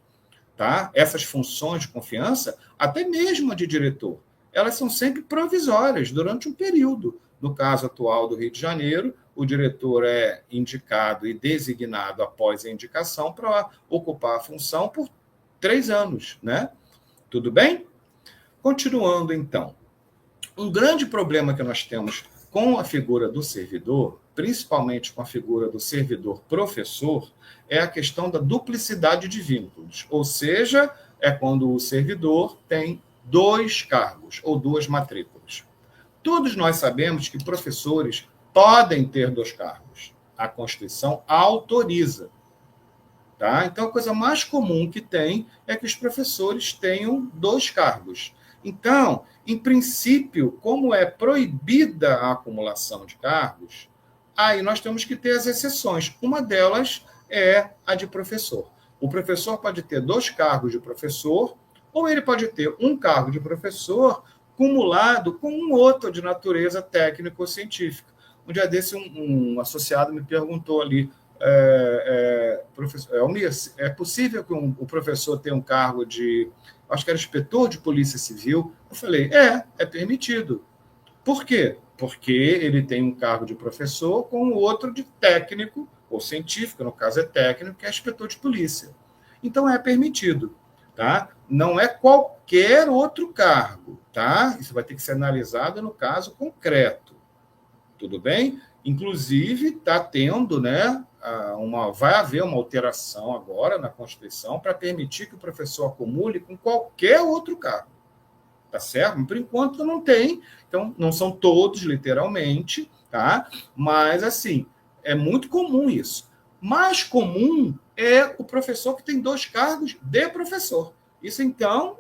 Tá? Essas funções de confiança, até mesmo a de diretor, elas são sempre provisórias durante um período. No caso atual do Rio de Janeiro, o diretor é indicado e designado após a indicação para ocupar a função por 3 anos, né? Tudo bem? Continuando, então. Um grande problema que nós temos com a figura do servidor, principalmente com a figura do servidor professor, é a questão da duplicidade de vínculos, ou seja, é quando o servidor tem 2 cargos ou 2 matrículas. Todos nós sabemos que professores podem ter 2 cargos. A Constituição autoriza. Tá? Então, a coisa mais comum que tem é que os professores tenham 2 cargos. Então, em princípio, como é proibida a acumulação de cargos, aí nós temos que ter as exceções. Uma delas é a de professor. O professor pode ter 2 cargos de professor, ou ele pode ter um cargo de professor cumulado com um outro de natureza técnico-científica. Um dia desse, um associado me perguntou ali, professor Almir, é possível que o professor tenha um cargo de, acho que era inspetor de polícia civil? Eu falei, é permitido. Por quê? Porque ele tem um cargo de professor com o outro de técnico, ou científico, no caso é técnico, que é inspetor de polícia. Então, é permitido. Tá? Não é qualquer outro cargo. Tá? Isso vai ter que ser analisado no caso concreto. Tudo bem? Inclusive, está tendo, né, vai haver uma alteração agora na Constituição para permitir que o professor acumule com qualquer outro cargo. Tá certo? Por enquanto não tem, então não são todos, literalmente, tá? Mas, assim, é muito comum isso. Mais comum é o professor que tem 2 cargos de professor. Isso, então,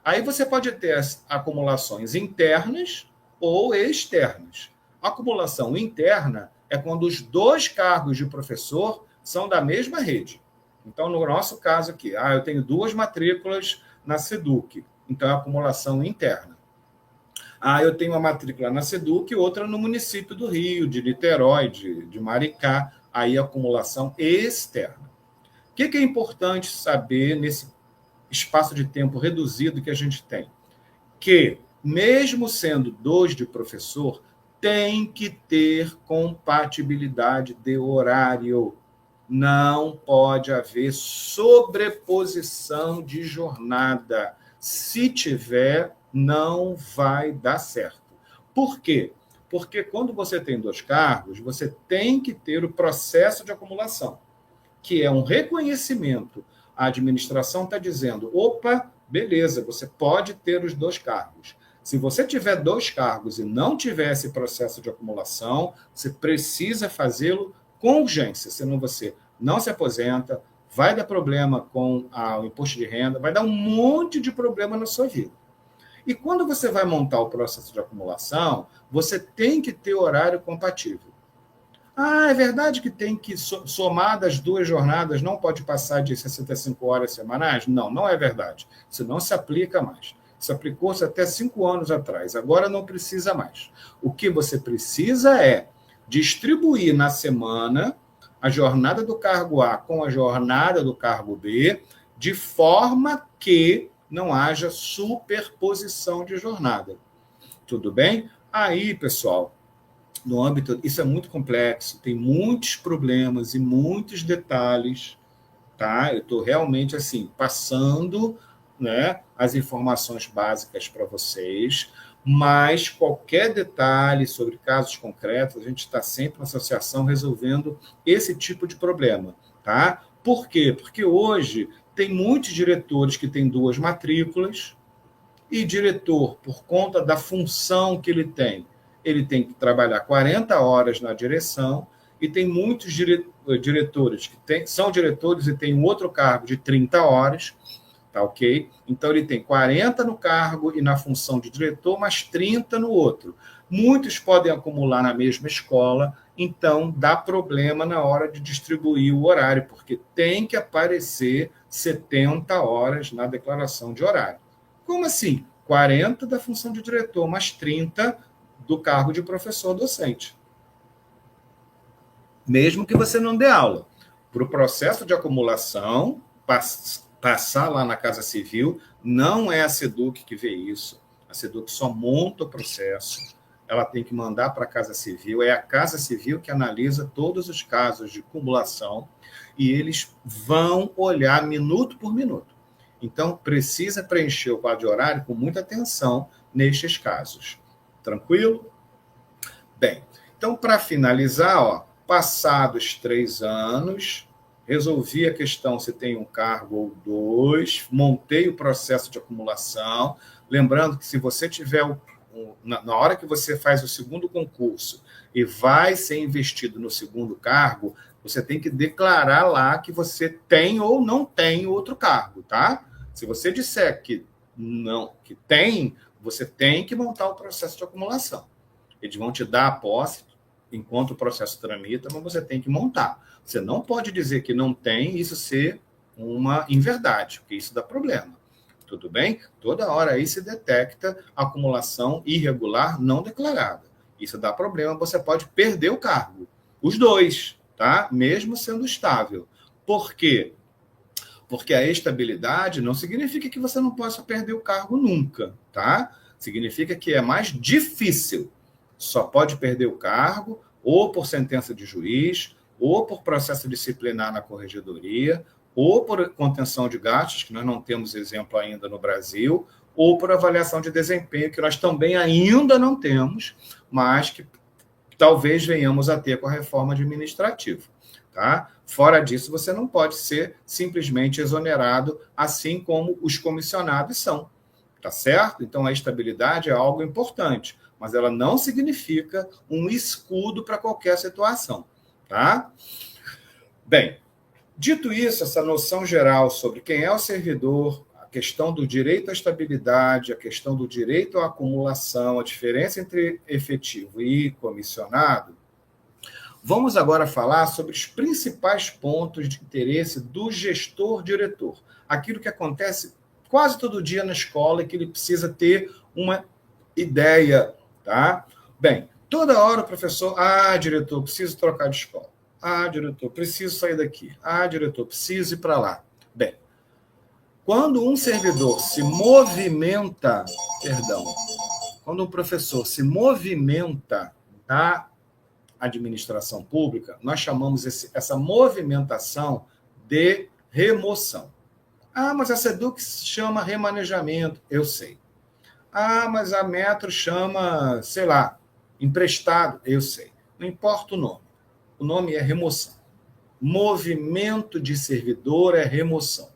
aí você pode ter as acumulações internas ou externas. A acumulação interna é quando os 2 cargos de professor são da mesma rede. Então, no nosso caso aqui, eu tenho 2 matrículas na SEDUC, então é acumulação interna. Eu tenho uma matrícula na SEDUC e outra no município do Rio, de Niterói, de Maricá, aí acumulação externa. O que é importante saber nesse espaço de tempo reduzido que a gente tem? Que, mesmo sendo 2 de professor, tem que ter compatibilidade de horário. Não pode haver sobreposição de jornada. Se tiver, não vai dar certo. Por quê? Porque quando você tem 2 cargos, você tem que ter o processo de acumulação, que é um reconhecimento. A administração está dizendo, opa, beleza, você pode ter os 2 cargos. Se você tiver 2 cargos e não tiver esse processo de acumulação, você precisa fazê-lo com urgência, senão você não se aposenta, vai dar problema com o imposto de renda, vai dar um monte de problema na sua vida. E quando você vai montar o processo de acumulação, você tem que ter horário compatível. É verdade que tem que, somar das 2 jornadas, não pode passar de 65 horas semanais? Não, não é verdade. Isso não se aplica mais. Isso aplicou-se até 5 anos atrás. Agora não precisa mais. O que você precisa é distribuir na semana a jornada do cargo A com a jornada do cargo B, de forma que não haja superposição de jornada. Tudo bem? Aí, pessoal, no âmbito, isso é muito complexo, tem muitos problemas e muitos detalhes, tá? Eu estou realmente assim passando, né, as informações básicas para vocês, mas qualquer detalhe sobre casos concretos, a gente está sempre na associação resolvendo esse tipo de problema, tá? Por quê? Porque hoje tem muitos diretores que têm 2 matrículas e tem por conta da função que ele tem que trabalhar 40 horas na direção, e tem muitos diretores que são diretores e têm um outro cargo de 30 horas, tá ok? Então, ele tem 40 no cargo e na função de diretor, mais 30 no outro. Muitos podem acumular na mesma escola, então dá problema na hora de distribuir o horário, porque tem que aparecer 70 horas na declaração de horário. Como assim? 40 da função de diretor, mais 30 do cargo de professor docente. Mesmo que você não dê aula. Para o processo de acumulação, passar lá na Casa Civil, não é a SEDUC que vê isso. A SEDUC só monta o processo, ela tem que mandar para a Casa Civil, é a Casa Civil que analisa todos os casos de acumulação e eles vão olhar minuto por minuto. Então, precisa preencher o quadro de horário com muita atenção nestes casos. Tranquilo? Bem, então, para finalizar, passados 3 anos, resolvi a questão se tem um cargo ou 2, montei o processo de acumulação, lembrando que se você tiver, na hora que você faz o segundo concurso e vai ser investido no segundo cargo, você tem que declarar lá que você tem ou não tem outro cargo, tá? Se você disser que não, que tem, você tem que montar o processo de acumulação. Eles vão te dar a posse enquanto o processo tramita, mas você tem que montar. Você não pode dizer que não tem e isso ser uma inverdade, porque isso dá problema. Tudo bem? Toda hora aí se detecta acumulação irregular não declarada. Isso dá problema, você pode perder o cargo. Os 2, tá? Mesmo sendo estável. Por quê? Porque a estabilidade não significa que você não possa perder o cargo nunca, tá? Significa que é mais difícil. Só pode perder o cargo ou por sentença de juiz, ou por processo disciplinar na corregedoria, ou por contenção de gastos, que nós não temos exemplo ainda no Brasil, ou por avaliação de desempenho, que nós também ainda não temos, mas que talvez venhamos a ter com a reforma administrativa. Tá? Fora disso, você não pode ser simplesmente exonerado, assim como os comissionados são. Tá certo? Então, a estabilidade é algo importante, mas ela não significa um escudo para qualquer situação. Tá? Bem, dito isso, essa noção geral sobre quem é o servidor, a questão do direito à estabilidade, a questão do direito à acumulação, a diferença entre efetivo e comissionado, vamos agora falar sobre os principais pontos de interesse do gestor-diretor. Aquilo que acontece quase todo dia na escola e que ele precisa ter uma ideia, tá? Bem, toda hora o professor, diretor, preciso trocar de escola. Diretor, preciso sair daqui. Diretor, preciso ir para lá. Bem, quando um servidor se movimenta, quando um professor se movimenta na administração pública, nós chamamos essa movimentação de remoção. Mas a SEDUC chama remanejamento, eu sei. Mas a Metro chama, sei lá, emprestado, eu sei. Não importa o nome. O nome é remoção. Movimento de servidor é remoção,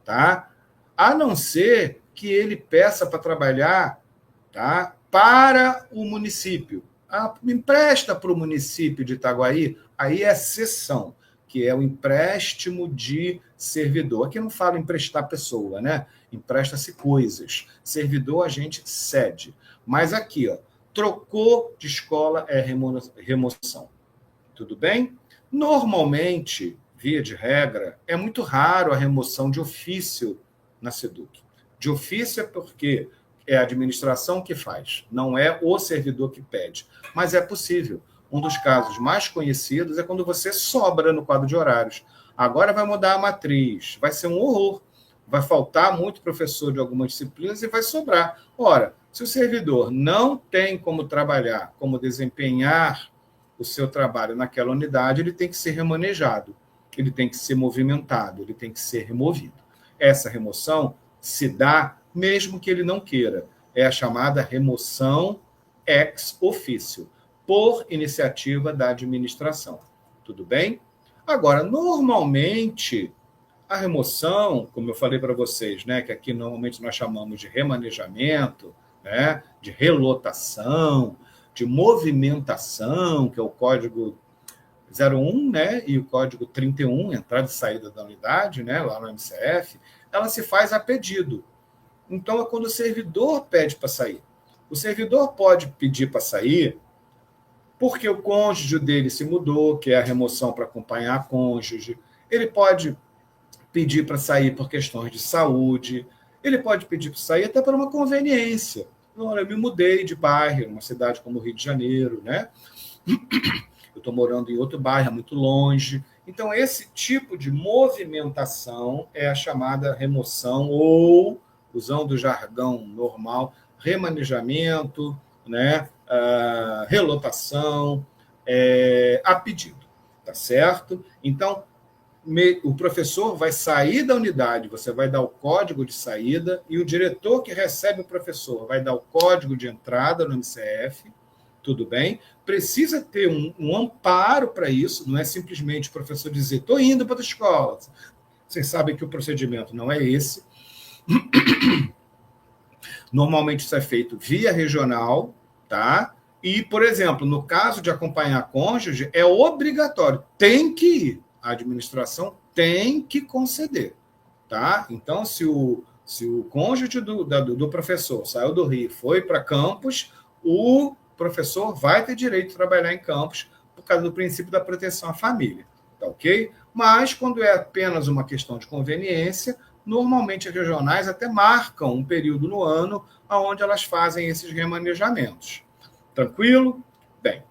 tá? A não ser que ele peça para trabalhar, tá, para o município. Me empresta para o município de Itaguaí, aí é cessão, que é o empréstimo de servidor. Aqui não fala emprestar pessoa, né? Empresta-se coisas. Servidor a gente cede. Mas aqui, trocou de escola é remoção. Tudo bem? Normalmente, via de regra, é muito raro a remoção de ofício na SEDUC. De ofício é porque é a administração que faz, não é o servidor que pede. Mas é possível. Um dos casos mais conhecidos é quando você sobra no quadro de horários. Agora vai mudar a matriz, vai ser um horror. Vai faltar muito professor de algumas disciplinas e vai sobrar. Ora, se o servidor não tem como trabalhar, como desempenhar o seu trabalho naquela unidade, ele tem que ser remanejado, ele tem que ser movimentado, ele tem que ser removido. Essa remoção se dá mesmo que ele não queira. É a chamada remoção ex officio, por iniciativa da administração. Tudo bem? Agora, normalmente, a remoção, como eu falei para vocês, né, que aqui normalmente nós chamamos de remanejamento, né, de relotação, de movimentação, que é o código 01, né, e o código 31, entrada e saída da unidade, né, lá no MCF, ela se faz a pedido. Então, é quando o servidor pede para sair. O servidor pode pedir para sair porque o cônjuge dele se mudou, que é a remoção para acompanhar a cônjuge. Ele pode pedir para sair por questões de saúde. Ele pode pedir para sair até por uma conveniência. Olha, eu me mudei de bairro, numa cidade como o Rio de Janeiro, né? Eu estou morando em outro bairro, muito longe. Então, esse tipo de movimentação é a chamada remoção, ou, usando o jargão normal, remanejamento, né? Relotação, a pedido, tá certo? Então, o professor vai sair da unidade, você vai dar o código de saída, e o diretor que recebe o professor vai dar o código de entrada no MCF, tudo bem? Precisa ter um amparo para isso, não é simplesmente o professor dizer, estou indo para a escola. Vocês sabem que o procedimento não é esse. Normalmente isso é feito via regional, tá? E, por exemplo, no caso de acompanhar cônjuge, é obrigatório, tem que ir. A administração tem que conceder, tá? Então, se o cônjuge do professor saiu do Rio e foi para Campos, o professor vai ter direito de trabalhar em Campos por causa do princípio da proteção à família, tá ok? Mas, quando é apenas uma questão de conveniência, normalmente as regionais até marcam um período no ano onde elas fazem esses remanejamentos. Tranquilo? Bem,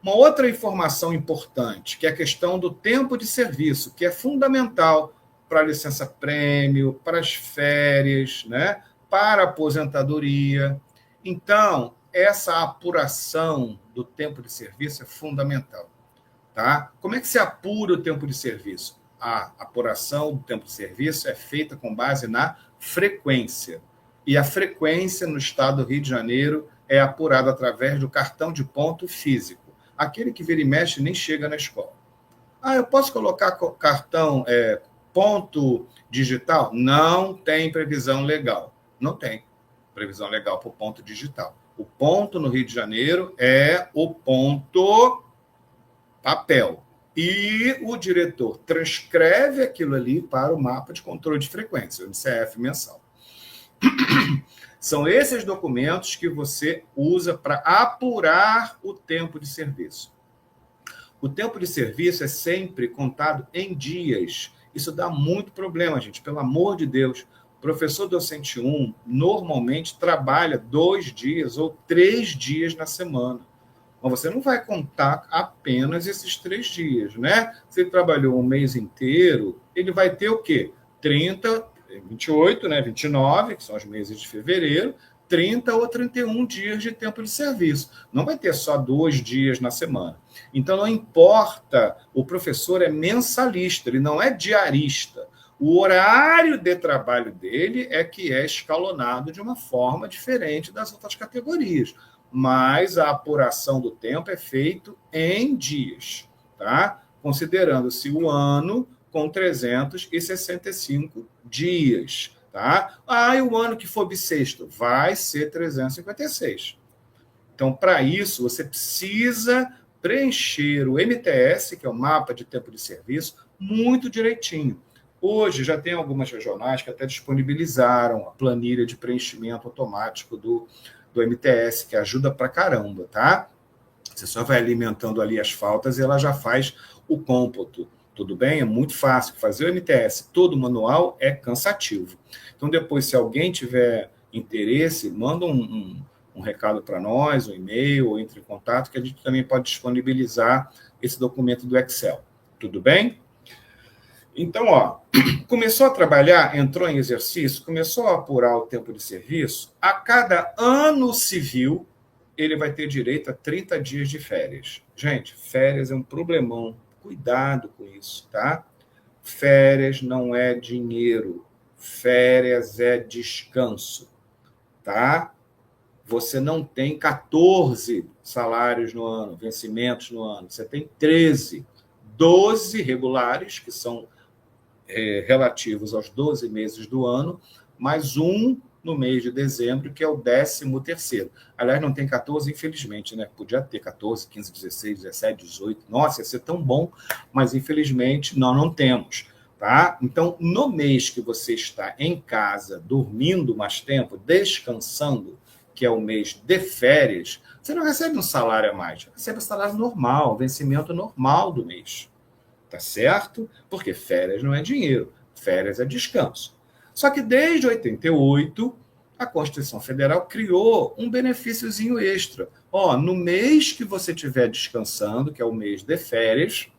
Uma outra informação importante, que é a questão do tempo de serviço, que é fundamental para a licença-prêmio, para as férias, né? Para a aposentadoria. Então, essa apuração do tempo de serviço é fundamental. Tá? Como é que se apura o tempo de serviço? A apuração do tempo de serviço é feita com base na frequência. E a frequência no estado do Rio de Janeiro é apurada através do cartão de ponto físico. Aquele que vira e mexe nem chega na escola. Eu posso colocar cartão ponto digital? Não tem previsão legal. Não tem previsão legal para o ponto digital. O ponto no Rio de Janeiro é o ponto papel. E o diretor transcreve aquilo ali para o mapa de controle de frequência, o MCF mensal. São esses documentos que você usa para apurar o tempo de serviço. O tempo de serviço é sempre contado em dias. Isso dá muito problema, gente. Pelo amor de Deus. O professor docente 1 normalmente trabalha 2 dias ou 3 dias na semana. Mas você não vai contar apenas esses 3 dias, né? Se ele trabalhou um mês inteiro, ele vai ter o quê? 30, 28, né? 29, que são os meses de fevereiro, 30 ou 31 dias de tempo de serviço. Não vai ter só 2 dias na semana. Então, não importa, o professor é mensalista, ele não é diarista. O horário de trabalho dele é que é escalonado de uma forma diferente das outras categorias. Mas a apuração do tempo é feita em dias, tá? Considerando-se o ano com 365 dias. Tá? E o ano que for bissexto vai ser 356. Então, para isso, você precisa preencher o MTS, que é o mapa de tempo de serviço, muito direitinho. Hoje já tem algumas regionais que até disponibilizaram a planilha de preenchimento automático do MTS, que ajuda pra caramba, tá? Você só vai alimentando ali as faltas e ela já faz o cômputo. Tudo bem? É muito fácil. Fazer o MTS todo manual é cansativo. Então, depois, se alguém tiver interesse, manda um recado para nós, um e-mail, ou entre em contato, que a gente também pode disponibilizar esse documento do Excel. Tudo bem? Então, começou a trabalhar, entrou em exercício, começou a apurar o tempo de serviço, a cada ano civil, ele vai ter direito a 30 dias de férias. Gente, férias é um problemão. Cuidado com isso, tá? Férias não é dinheiro. Férias é descanso, tá? Você não tem 14 salários no ano, vencimentos no ano. Você tem 13. 12 regulares, que são relativos aos 12 meses do ano, mais um no mês de dezembro, que é o 13º. Aliás, não tem 14, infelizmente, né? Podia ter 14, 15, 16, 17, 18. Nossa, ia ser tão bom, mas infelizmente não temos, tá? Então, no mês que você está em casa, dormindo mais tempo, descansando, que é o mês de férias, você não recebe um salário a mais, recebe um salário normal, vencimento normal do mês, tá certo? Porque férias não é dinheiro, férias é descanso. Só que desde 88, a Constituição Federal criou um benefíciozinho extra. No mês que você estiver descansando, que é o mês de férias,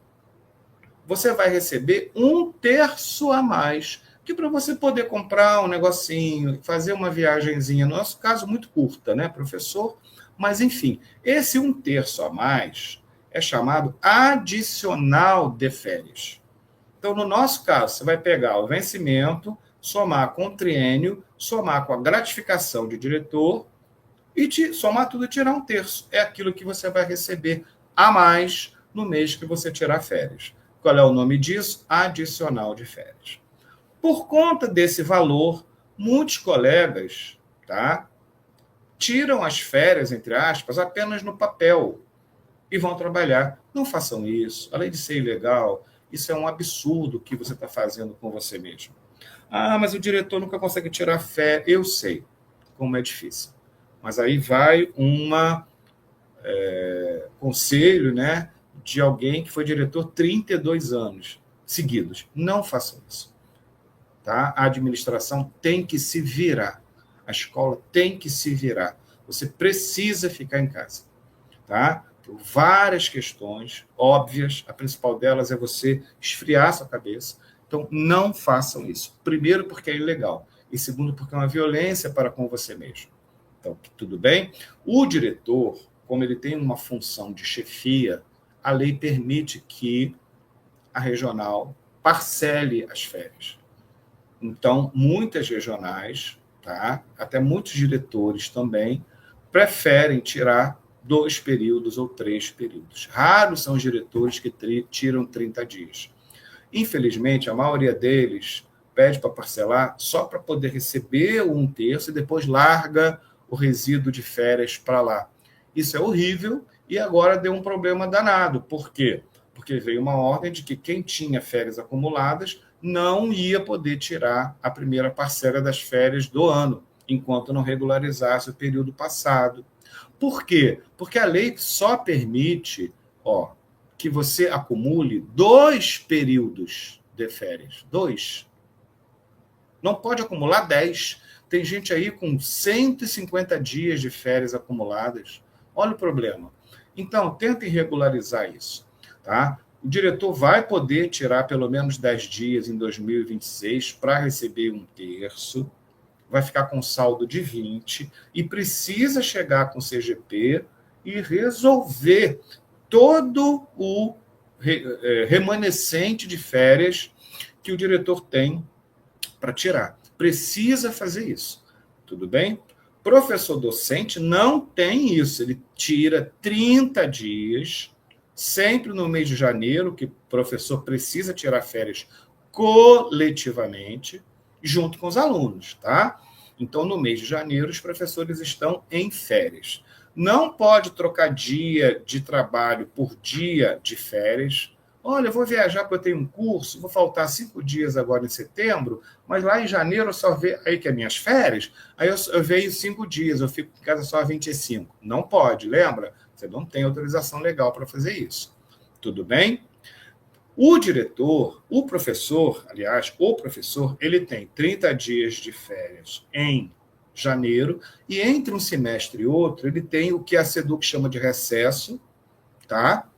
você vai receber 1/3 a mais, que para você poder comprar um negocinho, fazer uma viagenzinha, no nosso caso, muito curta, né, professor? Mas, enfim, esse 1/3 a mais é chamado adicional de férias. Então, no nosso caso, você vai pegar o vencimento, somar com o triênio, somar com a gratificação de diretor e somar tudo e tirar 1/3. É aquilo que você vai receber a mais no mês que você tirar férias. Qual é o nome disso? Adicional de férias. Por conta desse valor, muitos colegas, tá, tiram as férias, entre aspas, apenas no papel e vão trabalhar. Não façam isso. Além de ser ilegal, isso é um absurdo que você está fazendo com você mesmo. Mas o diretor nunca consegue tirar férias. Eu sei como é difícil. Mas aí vai conselho, né, de alguém que foi diretor 32 anos seguidos. Não façam isso. Tá? A administração tem que se virar. A escola tem que se virar. Você precisa ficar em casa. Tá? várias questões óbvias. A principal delas é você esfriar sua cabeça. Então, não façam isso. Primeiro, porque é ilegal. E segundo, porque é uma violência para com você mesmo. Então, tudo bem? O diretor, como ele tem uma função de chefia, a lei permite que a regional parcele as férias. Então, muitas regionais, tá? Até muitos diretores também, preferem tirar 2 períodos ou 3 períodos. Raros são os diretores que tiram 30 dias. Infelizmente, a maioria deles pede para parcelar só para poder receber 1/3 e depois larga o resíduo de férias para lá. Isso é horrível e agora deu um problema danado. Por quê? Porque veio uma ordem de que quem tinha férias acumuladas não ia poder tirar a primeira parcela das férias do ano, enquanto não regularizasse o período passado. Por quê? Porque a lei só permite, que você acumule 2 períodos de férias. 2. Não pode acumular 10. Tem gente aí com 150 dias de férias acumuladas. Olha o problema. Então, tentem regularizar isso. Tá? O diretor vai poder tirar pelo menos 10 dias em 2026 para receber 1/3. Vai ficar com saldo de 20 e precisa chegar com o CGP e resolver todo o remanescente de férias que o diretor tem para tirar. Precisa fazer isso. Tudo bem? Professor docente não tem isso. Ele tira 30 dias, sempre no mês de janeiro, que o professor precisa tirar férias coletivamente, junto com os alunos, tá? Então, no mês de janeiro, os professores estão em férias. Não pode trocar dia de trabalho por dia de férias. Olha, eu vou viajar porque eu tenho um curso, vou faltar 5 dias agora em setembro, mas lá em janeiro eu só vejo, aí que é minhas férias, aí eu venho 5 dias, eu fico em casa só 25. Não pode, lembra? Você não tem autorização legal para fazer isso. Tudo bem? O diretor, o professor, ele tem 30 dias de férias em janeiro, e entre um semestre e outro, ele tem o que a SEDUC chama de recesso, tá?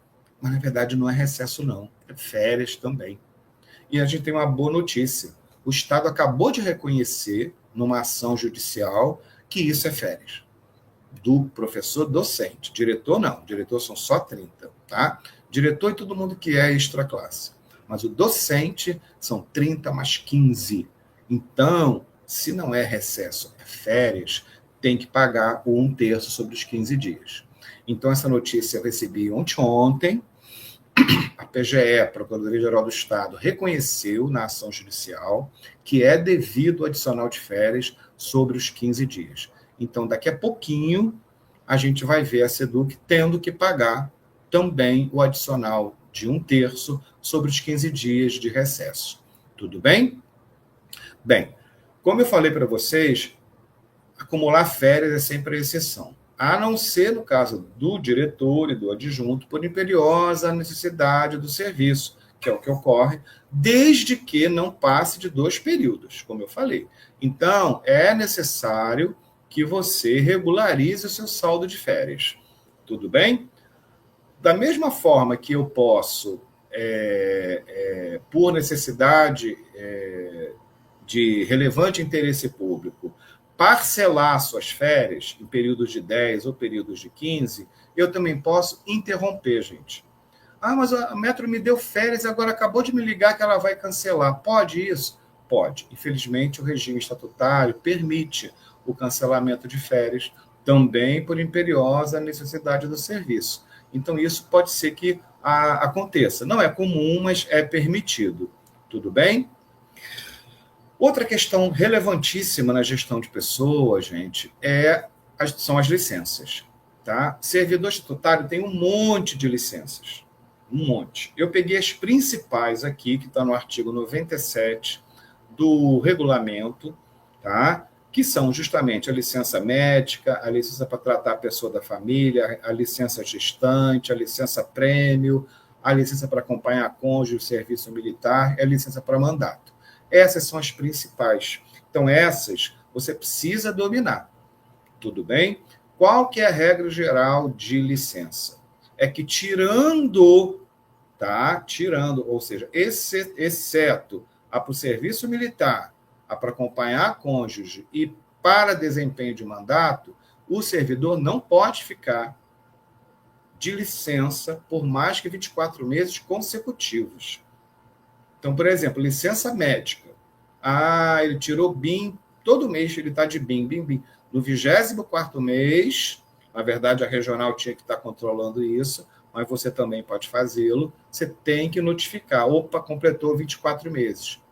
Mas, na verdade, não é recesso, não. É férias também. E a gente tem uma boa notícia. O Estado acabou de reconhecer, numa ação judicial, que isso é férias. Do professor docente. Diretor, não. Diretor são só 30, tá? Diretor e todo mundo que é extra classe. Mas o docente são 30 mais 15. Então, se não é recesso, é férias, tem que pagar o 1/3 sobre os 15 dias. Então, essa notícia eu recebi ontem. A PGE, a Procuradoria-Geral do Estado, reconheceu na ação judicial que é devido o adicional de férias sobre os 15 dias. Então, daqui a pouquinho, a gente vai ver a SEDUC tendo que pagar também o adicional de 1/3 sobre os 15 dias de recesso. Tudo bem? Bem, como eu falei para vocês, acumular férias é sempre a exceção, a não ser no caso do diretor e do adjunto, por imperiosa necessidade do serviço, que é o que ocorre, desde que não passe de 2 períodos, como eu falei. Então, é necessário que você regularize o seu saldo de férias. Tudo bem? Da mesma forma que eu posso, por necessidade de relevante interesse público, parcelar suas férias em períodos de 10 ou períodos de 15, eu também posso interromper, gente. Ah, mas a Metro me deu férias, agora acabou de me ligar que ela vai cancelar. Pode isso? Pode. Infelizmente, o regime estatutário permite o cancelamento de férias também por imperiosa necessidade do serviço. Então, isso pode ser que aconteça. Não é comum, mas é permitido. Tudo bem? Outra questão relevantíssima na gestão de pessoas, gente, são as licenças. Tá? Servidor estatutário tem um monte de licenças. Um monte. Eu peguei as principais aqui, que está no artigo 97 do regulamento, tá? Que são justamente a licença médica, a licença para tratar a pessoa da família, a licença gestante, a licença prêmio, a licença para acompanhar a cônjuge, o serviço militar e a licença para mandato. Essas são as principais. Então, essas você precisa dominar. Tudo bem? Qual que é a regra geral de licença? é que tirando, tá? Tirando, ou seja, exceto para o serviço militar, para acompanhar cônjuge e para desempenho de mandato, o servidor não pode ficar de licença por mais que 24 meses consecutivos. Então, por exemplo, licença médica. Ele tirou BIM, todo mês ele está de BIM, BIM, BIM. No 24º mês, na verdade a regional tinha que estar controlando isso, mas você também pode fazê-lo, você tem que notificar. Opa, completou 24 meses.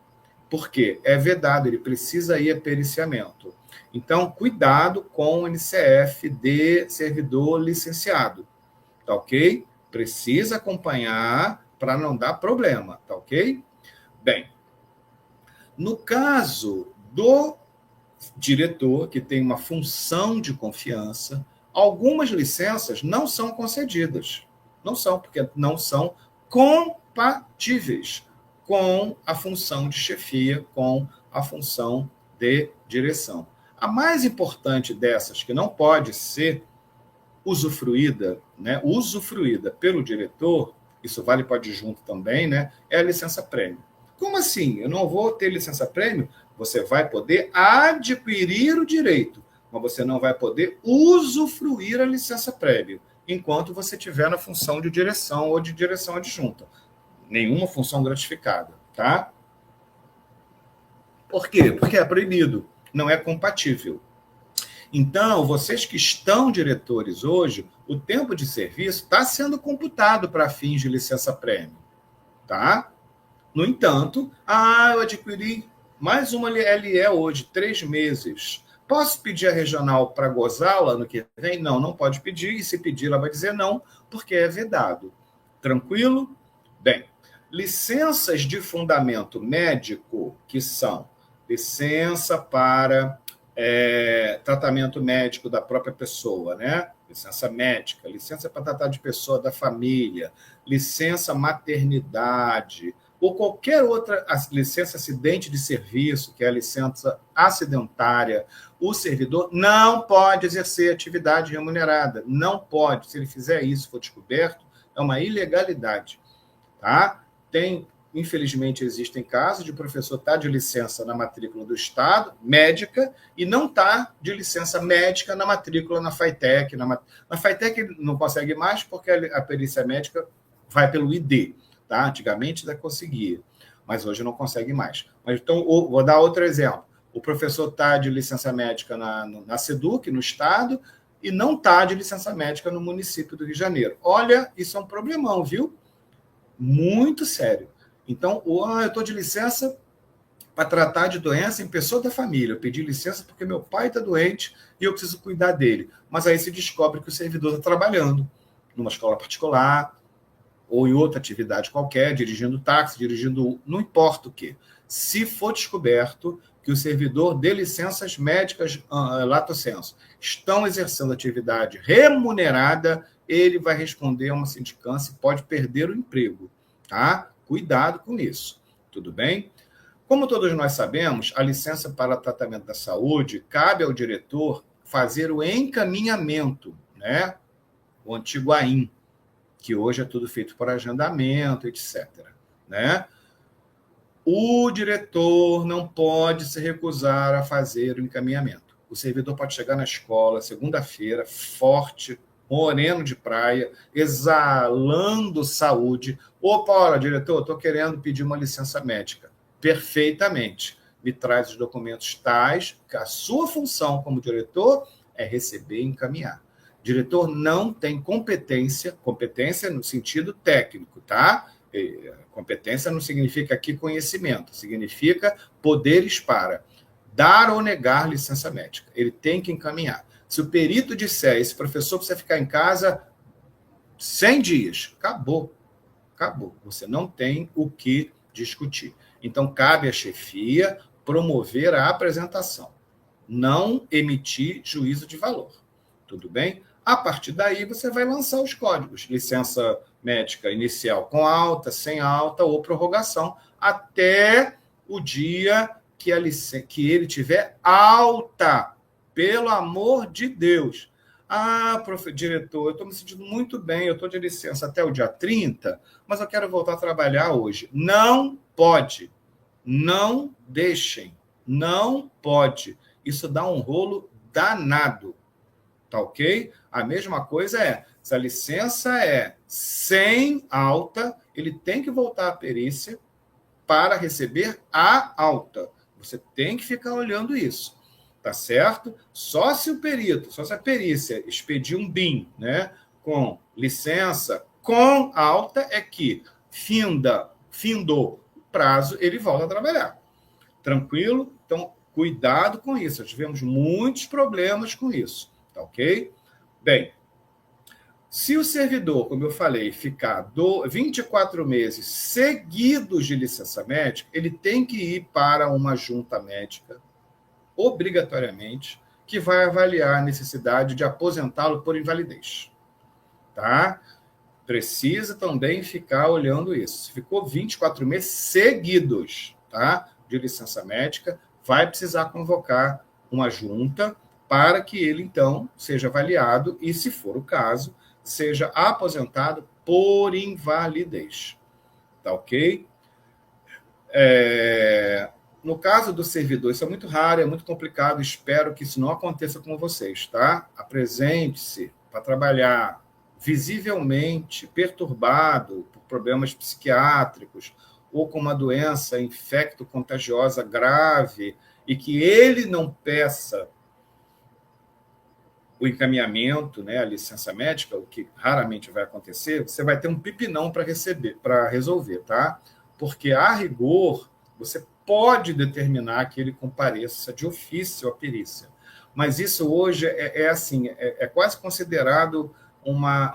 Por quê? É vedado, ele precisa ir a periciamento. Então, cuidado com o NCF de servidor licenciado, tá ok? Precisa acompanhar para não dar problema, tá ok? Bem, no caso do diretor, que tem uma função de confiança, algumas licenças não são concedidas. Não são, porque não são compatíveis com a função de chefia, com a função de direção. A mais importante dessas, que não pode ser usufruída, né, usufruída pelo diretor, isso vale para adjunto também, né, é a licença-prêmio. Como assim? Eu não vou ter licença-prêmio? Você vai poder adquirir o direito, mas você não vai poder usufruir a licença-prêmio, enquanto você estiver na função de direção ou de direção adjunta. Nenhuma função gratificada, tá? Por quê? Porque é proibido, não é compatível. Então, vocês que estão diretores hoje, o tempo de serviço está sendo computado para fins de licença-prêmio, tá? No entanto, eu adquiri mais uma LE hoje, 3 meses. Posso pedir a regional para gozá-la no que vem? Não, não pode pedir, e se pedir, ela vai dizer não, porque é vedado. Tranquilo? Bem, licenças de fundamento médico, que são licença para tratamento médico da própria pessoa, né? Licença médica, licença para tratar de pessoa da família, licença maternidade, ou qualquer outra licença acidente de serviço, que é a licença acidentária, o servidor não pode exercer atividade remunerada. Não pode. Se ele fizer isso, for descoberto, é uma ilegalidade. Tá? Infelizmente, existem casos de professor estar de licença na matrícula do Estado, médica, e não estar de licença médica na matrícula na FATEC. Na FATEC ele não consegue mais porque a perícia médica vai pelo ID. Tá? Antigamente ainda conseguia, mas hoje não consegue mais. Mas, então, vou dar outro exemplo. O professor está de licença médica na SEDUC, no Estado, e não está de licença médica no município do Rio de Janeiro. Olha, isso é um problemão, viu? Muito sério. Então, eu estou de licença para tratar de doença em pessoa da família. Eu pedi licença porque meu pai está doente e eu preciso cuidar dele. Mas aí se descobre que o servidor está trabalhando numa escola particular, ou em outra atividade qualquer, dirigindo táxi, não importa o quê. Se for descoberto que o servidor de licenças médicas, lato sensu, estão exercendo atividade remunerada, ele vai responder a uma sindicância e pode perder o emprego. Tá? Cuidado com isso. Tudo bem? Como todos nós sabemos, a licença para tratamento da saúde cabe ao diretor fazer o encaminhamento, né? O antigo AIM, que hoje é tudo feito por agendamento, etc. Né? O diretor não pode se recusar a fazer o encaminhamento. O servidor pode chegar na escola, segunda-feira, forte, moreno de praia, exalando saúde. Opa, olha, diretor, estou querendo pedir uma licença médica. Perfeitamente. Me traz os documentos tais, que a sua função como diretor é receber e encaminhar. Diretor não tem competência no sentido técnico, tá? Competência não significa aqui conhecimento, significa poderes para dar ou negar licença médica. Ele tem que encaminhar. Se o perito disser, esse professor precisa ficar em casa 100 dias, acabou. Você não tem o que discutir. Então, cabe à chefia promover a apresentação, não emitir juízo de valor. Tudo bem? A partir daí, você vai lançar os códigos. Licença médica inicial com alta, sem alta ou prorrogação, até o dia que ele tiver alta. Pelo amor de Deus. Ah, diretor, eu estou me sentindo muito bem, eu estou de licença até o dia 30, mas eu quero voltar a trabalhar hoje. Não pode. Não deixem. Não pode. Isso dá um rolo danado. Tá ok? A mesma coisa se a licença é sem alta, ele tem que voltar à perícia para receber a alta. Você tem que ficar olhando isso. Tá certo? Só se a perícia expedir um BIM, né, com licença, com alta, é que findou o prazo, ele volta a trabalhar. Tranquilo? Então, cuidado com isso. Nós tivemos muitos problemas com isso. Tá ok? Bem, se o servidor, como eu falei, ficar 24 meses seguidos de licença médica, ele tem que ir para uma junta médica, obrigatoriamente, que vai avaliar a necessidade de aposentá-lo por invalidez. Tá? Precisa também ficar olhando isso. Se ficou 24 meses seguidos, tá, de licença médica, vai precisar convocar uma junta para que ele, então, seja avaliado e, se for o caso, seja aposentado por invalidez. Tá ok? No caso do servidor, isso é muito raro, é muito complicado, espero que isso não aconteça com vocês, tá? Apresente-se para trabalhar visivelmente perturbado por problemas psiquiátricos ou com uma doença infecto-contagiosa grave e que ele não peça o encaminhamento, né, a licença médica, o que raramente vai acontecer, você vai ter um pipinão para resolver, tá? Porque, a rigor, você pode determinar que ele compareça de ofício à perícia. Mas isso hoje é quase considerado uma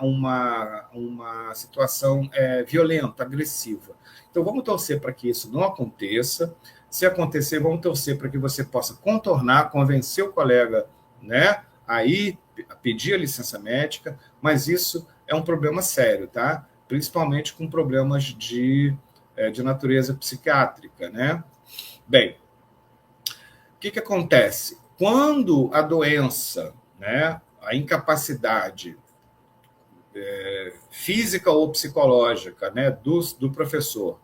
situação violenta, agressiva. Então, vamos torcer para que isso não aconteça. Se acontecer, vamos torcer para que você possa contornar, convencer o colega, né, aí pedir a licença médica, mas isso é um problema sério, tá? Principalmente com problemas de natureza psiquiátrica, né? Bem, o que acontece? Quando a doença, né, a incapacidade física ou psicológica, né, do professor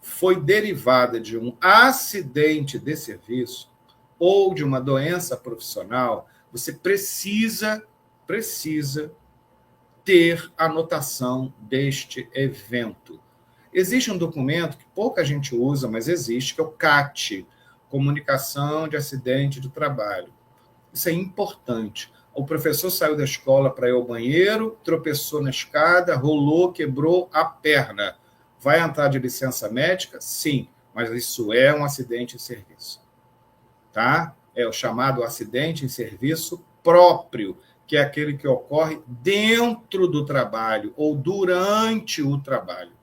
foi derivada de um acidente de serviço ou de uma doença profissional, você precisa ter anotação deste evento. Existe um documento que pouca gente usa, mas existe, que é o CAT, Comunicação de Acidente de Trabalho. Isso é importante. O professor saiu da escola para ir ao banheiro, tropeçou na escada, rolou, quebrou a perna. Vai entrar de licença médica? Sim, mas isso é um acidente em serviço. Tá? É o chamado acidente em serviço próprio, que é aquele que ocorre dentro do trabalho ou durante o trabalho.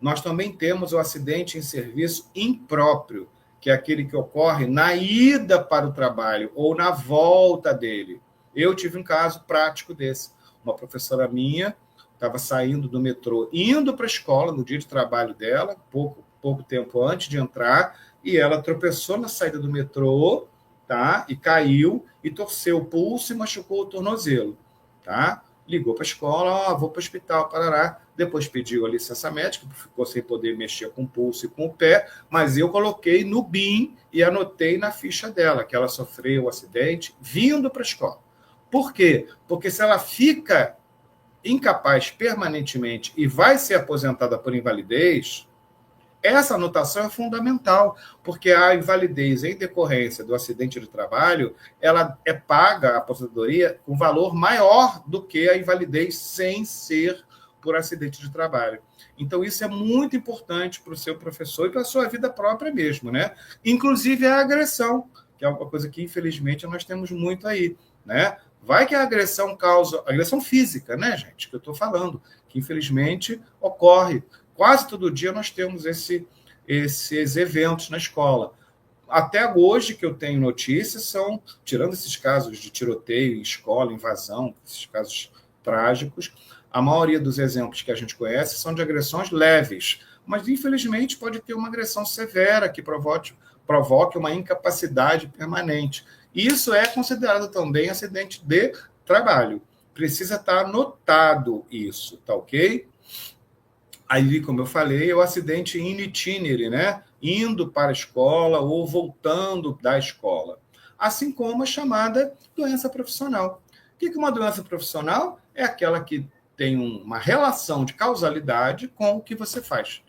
Nós também temos o acidente em serviço impróprio, que é aquele que ocorre na ida para o trabalho ou na volta dele. Eu tive um caso prático desse. Uma professora minha estava saindo do metrô, indo para a escola no dia de trabalho dela, pouco tempo antes de entrar, e ela tropeçou na saída do metrô, tá? E caiu, e torceu o pulso e machucou o tornozelo. Tá? Ligou para a escola, vou para o hospital, parará. Depois pediu a licença médica, ficou sem poder mexer com o pulso e com o pé, mas eu coloquei no BIM e anotei na ficha dela que ela sofreu o acidente vindo para a escola. Por quê? Porque se ela fica incapaz permanentemente e vai ser aposentada por invalidez, essa anotação é fundamental, porque a invalidez em decorrência do acidente de trabalho, ela é paga, a aposentadoria, com valor maior do que a invalidez sem ser por acidente de trabalho. Então, isso é muito importante para o seu professor e para a sua vida própria mesmo, né? Inclusive a agressão, que é uma coisa que, infelizmente, nós temos muito aí, né? Vai que a agressão causa... Agressão física, né, gente? Que eu estou falando, que, infelizmente, ocorre. Quase todo dia nós temos esses eventos na escola. Até hoje que eu tenho notícias são, tirando esses casos de tiroteio em escola, invasão, esses casos trágicos, a maioria dos exemplos que a gente conhece são de agressões leves, mas infelizmente pode ter uma agressão severa que provoque uma incapacidade permanente. Isso é considerado também acidente de trabalho. Precisa estar anotado isso, tá ok? Aí, como eu falei, é o acidente in itinere, né? Indo para a escola ou voltando da escola. Assim como a chamada doença profissional. O que é uma doença profissional? É aquela que tem uma relação de causalidade com o que você faz.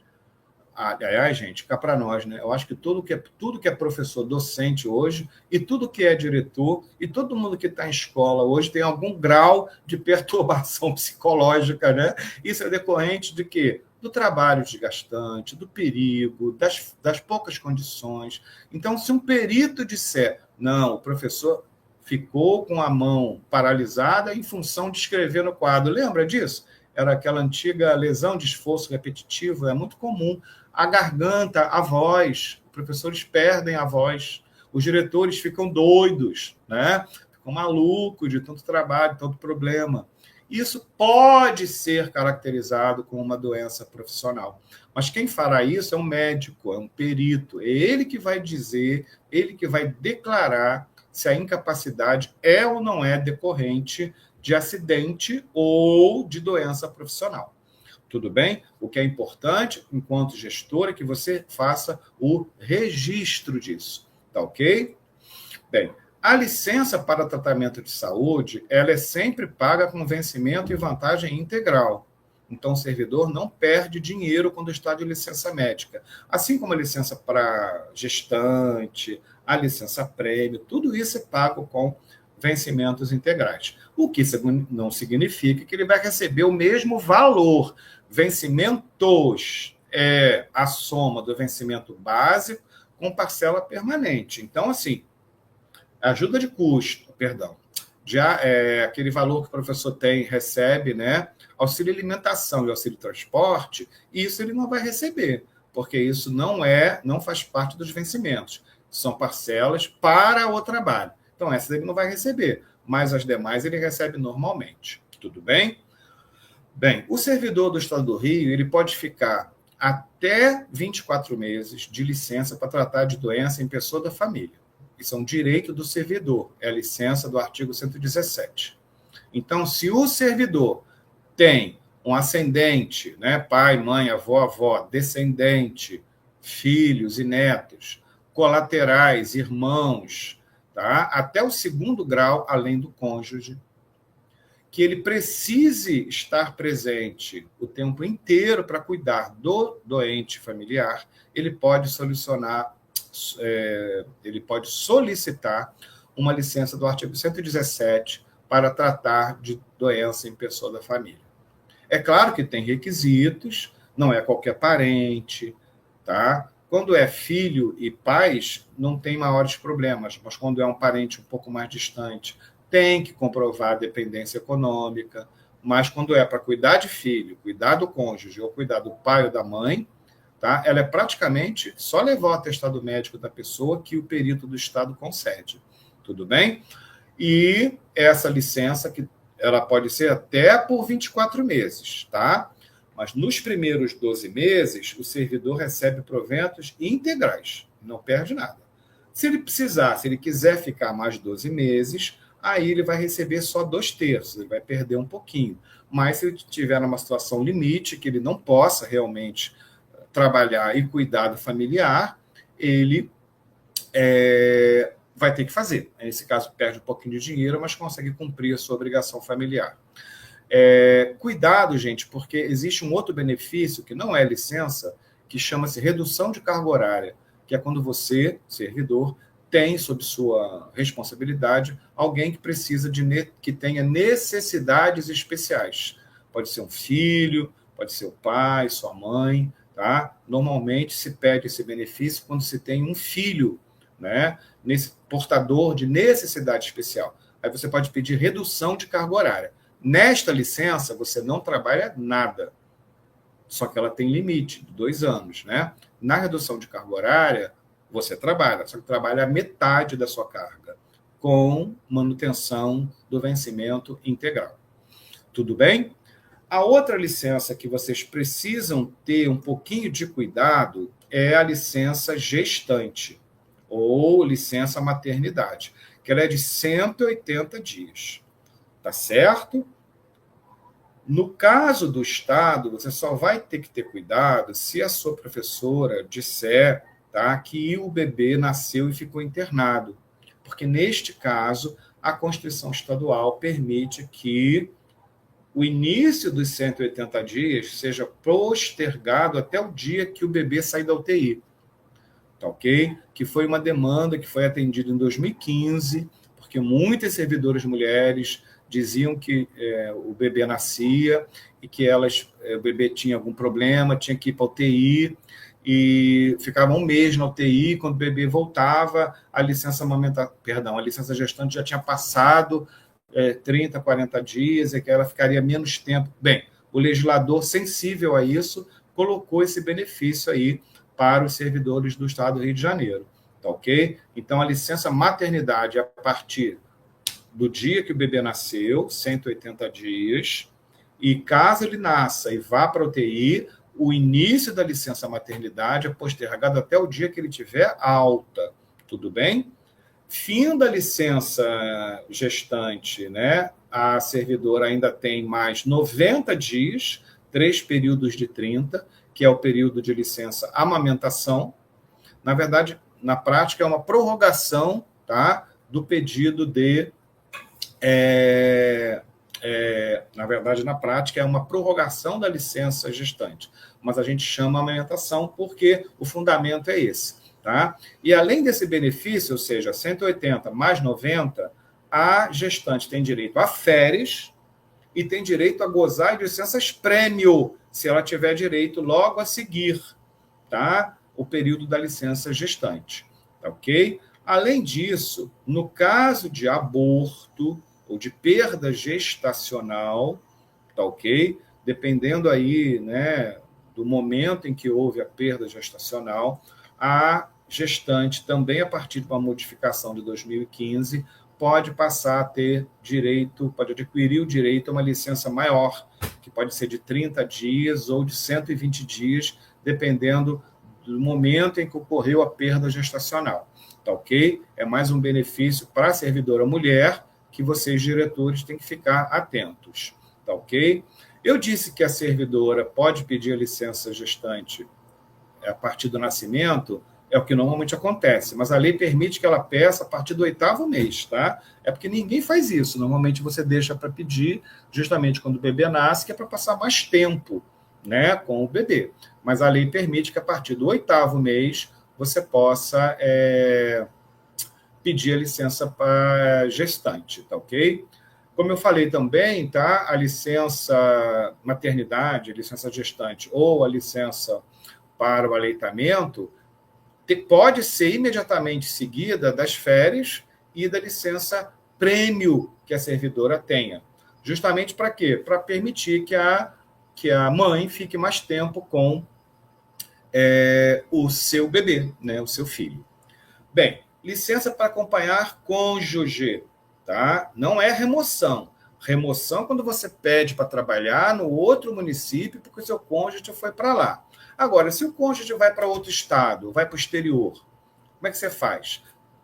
Aliás, gente, cá para nós, né? Eu acho que tudo que é professor docente hoje, e tudo que é diretor, e todo mundo que está em escola hoje tem algum grau de perturbação psicológica, né? Isso é decorrente de quê? Do trabalho desgastante, do perigo, das poucas condições. Então, se um perito disser, não, o professor ficou com a mão paralisada em função de escrever no quadro, lembra disso? Era aquela antiga lesão de esforço repetitivo, é muito comum. A garganta, a voz, os professores perdem a voz, os diretores ficam doidos, né? Ficam malucos de tanto trabalho, tanto problema. Isso pode ser caracterizado como uma doença profissional. Mas quem fará isso é um médico, é um perito. É ele que vai dizer, ele que vai declarar se a incapacidade é ou não é decorrente de acidente ou de doença profissional. Tudo bem? O que é importante, enquanto gestor, é que você faça o registro disso. Tá ok? Bem, a licença para tratamento de saúde, ela é sempre paga com vencimento e vantagem integral. Então, o servidor não perde dinheiro quando está de licença médica. Assim como a licença para gestante, a licença prêmio, tudo isso é pago com vencimentos integrais. O que não significa que ele vai receber o mesmo valor. Vencimentos é a soma do vencimento básico com parcela permanente. Então, assim, ajuda de custo, perdão, aquele valor que o professor recebe, né? Auxílio alimentação e auxílio transporte, isso ele não vai receber, porque isso não faz parte dos vencimentos. São parcelas para o trabalho. Então, essas ele não vai receber, mas as demais ele recebe normalmente. Tudo bem? Bem, o servidor do Estado do Rio ele pode ficar até 24 meses de licença para tratar de doença em pessoa da família. Isso é um direito do servidor, é a licença do artigo 117. Então, se o servidor tem um ascendente, né, pai, mãe, avó, descendente, filhos e netos, colaterais, irmãos, tá? Até o segundo grau, além do cônjuge, que ele precise estar presente o tempo inteiro para cuidar do doente familiar, ele pode solicitar uma licença do artigo 117 para tratar de doença em pessoa da família. É claro que tem requisitos, não é qualquer parente, tá? Quando é filho e pais, não tem maiores problemas, mas quando é um parente um pouco mais distante, tem que comprovar a dependência econômica, mas quando é para cuidar de filho, cuidar do cônjuge ou cuidar do pai ou da mãe, tá? Ela é praticamente só levar o atestado médico da pessoa que o perito do Estado concede. Tudo bem? E essa licença, que ela pode ser até por 24 meses, tá? Mas nos primeiros 12 meses, o servidor recebe proventos integrais, não perde nada. Se ele quiser ficar mais 12 meses, aí ele vai receber só 2/3, ele vai perder um pouquinho. Mas se ele estiver numa situação limite, que ele não possa realmente trabalhar e cuidar do familiar, ele vai ter que fazer. Nesse caso, perde um pouquinho de dinheiro, mas consegue cumprir a sua obrigação familiar. Cuidado, gente, porque existe um outro benefício, que não é licença, que chama-se redução de carga horária, que é quando você, servidor, tem sob sua responsabilidade alguém que tenha necessidades especiais. Pode ser um filho, pode ser o pai, sua mãe, tá? Normalmente se pede esse benefício quando se tem um filho, né, portador de necessidade especial. Aí você pode pedir redução de carga horária. Nesta licença, você não trabalha nada, só que ela tem limite de 2 anos, né? Na redução de carga horária, você trabalha, só que trabalha a metade da sua carga, com manutenção do vencimento integral. Tudo bem? A outra licença que vocês precisam ter um pouquinho de cuidado é a licença gestante, ou licença maternidade, que ela é de 180 dias. Tá certo? No caso do Estado, você só vai ter que ter cuidado se a sua professora disser, tá, que o bebê nasceu e ficou internado. Porque, neste caso, a Constituição Estadual permite que o início dos 180 dias seja postergado até o dia que o bebê sair da UTI. Tá ok? Que foi uma demanda que foi atendida em 2015, porque muitas servidoras mulheres diziam que o bebê nascia e que o bebê tinha algum problema, tinha que ir para a UTI, e ficava um mês na UTI, quando o bebê voltava, a licença gestante já tinha passado 30, 40 dias, e que ela ficaria menos tempo. Bem, o legislador, sensível a isso, colocou esse benefício aí para os servidores do Estado do Rio de Janeiro. Tá ok? Então, a licença maternidade é a partir do dia que o bebê nasceu, 180 dias, e caso ele nasça e vá para a UTI, o início da licença maternidade é postergado até o dia que ele tiver alta. Tudo bem? Fim da licença gestante, né? A servidora ainda tem mais 90 dias, 3 períodos de 30, que é o período de licença amamentação. Na verdade, na prática, é uma prorrogação, tá, do pedido de... na verdade, na prática, é uma prorrogação da licença gestante. Mas a gente chama amamentação porque o fundamento é esse. Tá? E além desse benefício, ou seja, 180 mais 90, a gestante tem direito a férias e tem direito a gozar de licenças prêmio, se ela tiver direito logo a seguir, tá? O período da licença gestante. Tá ok? Além disso, no caso de aborto ou de perda gestacional, tá ok? Dependendo aí, né, do momento em que houve a perda gestacional, a gestante, também a partir de uma modificação de 2015, pode passar a ter direito, pode adquirir o direito a uma licença maior, que pode ser de 30 dias ou de 120 dias, dependendo do momento em que ocorreu a perda gestacional. Tá ok? É mais um benefício para a servidora mulher que vocês, diretores, têm que ficar atentos. Tá ok? Eu disse que a servidora pode pedir a licença gestante a partir do nascimento, é o que normalmente acontece, mas a lei permite que ela peça a partir do 8º mês, tá? É porque ninguém faz isso, normalmente você deixa para pedir justamente quando o bebê nasce, que é para passar mais tempo, né, com o bebê. Mas a lei permite que a partir do 8º mês você possa pedir a licença para gestante, tá ok? Como eu falei também, tá? A licença maternidade, a licença gestante ou a licença para o aleitamento pode ser imediatamente seguida das férias e da licença prêmio que a servidora tenha. Justamente para quê? Para permitir que a mãe fique mais tempo com o seu bebê, né, o seu filho. Bem, licença para acompanhar cônjuge, tá? Não é remoção. Remoção quando você pede para trabalhar no outro município porque o seu cônjuge foi para lá. Agora, se o cônjuge vai para outro estado, vai para o exterior, como é que você faz?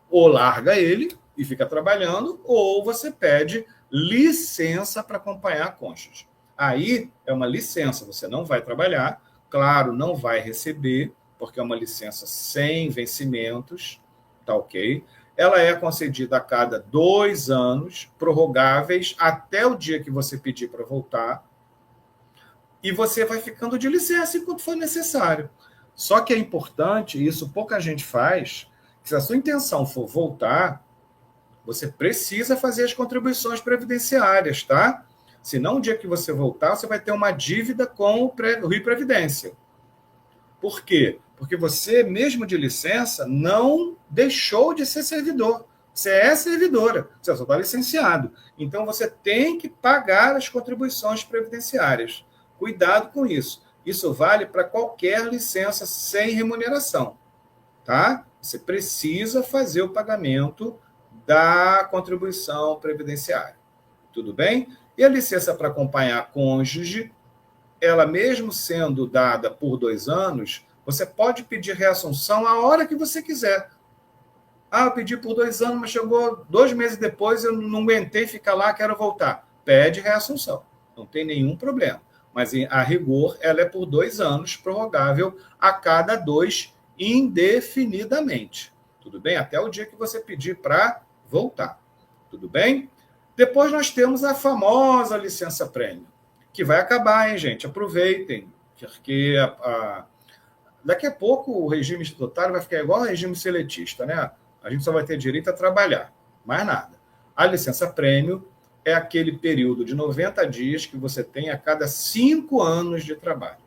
Ou larga ele e fica trabalhando, ou você pede licença para acompanhar a cônjuge. Aí é uma licença, você não vai trabalhar, claro, não vai receber, porque é uma licença sem vencimentos, tá ok? Ela é concedida a cada 2 anos, prorrogáveis até o dia que você pedir para voltar, e você vai ficando de licença enquanto for necessário. Só que é importante, isso pouca gente faz, que se a sua intenção for voltar, você precisa fazer as contribuições previdenciárias, tá? Senão, no dia que você voltar, você vai ter uma dívida com o Rio Previdência. Por quê? Porque você, mesmo de licença, não deixou de ser servidor. Você é servidora, você só está licenciado. Então, você tem que pagar as contribuições previdenciárias. Cuidado com isso. Isso vale para qualquer licença sem remuneração, tá? Você precisa fazer o pagamento da contribuição previdenciária. Tudo bem? E a licença para acompanhar cônjuge, ela mesmo sendo dada por 2 anos, você pode pedir reassunção a hora que você quiser. Eu pedi por 2 anos, mas chegou 2 meses depois, eu não aguentei ficar lá, quero voltar. Pede reassunção, não tem nenhum problema. Mas, a rigor, ela é por 2 anos, prorrogável a cada 2, indefinidamente. Tudo bem? Até o dia que você pedir para voltar. Tudo bem? Depois nós temos a famosa licença-prêmio, que vai acabar, hein, gente? Aproveitem, porque daqui a pouco o regime estatutário vai ficar igual ao regime seletista, né? A gente só vai ter direito a trabalhar, mais nada. A licença-prêmio é aquele período de 90 dias que você tem a cada 5 anos de trabalho.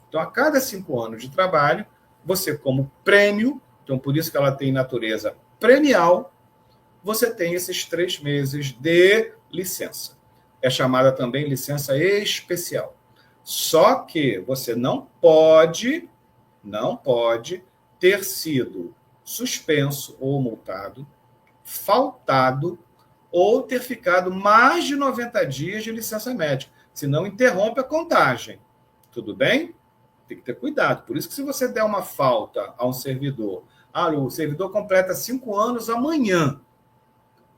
Então, a cada 5 anos de trabalho, você, como prêmio, então por isso que ela tem natureza premial, você tem esses 3 meses de licença. É chamada também licença especial. Só que você não pode ter sido suspenso ou multado, faltado ou ter ficado mais de 90 dias de licença médica, senão interrompe a contagem. Tudo bem? Tem que ter cuidado. Por isso que se você der uma falta a um servidor, o servidor completa 5 anos amanhã,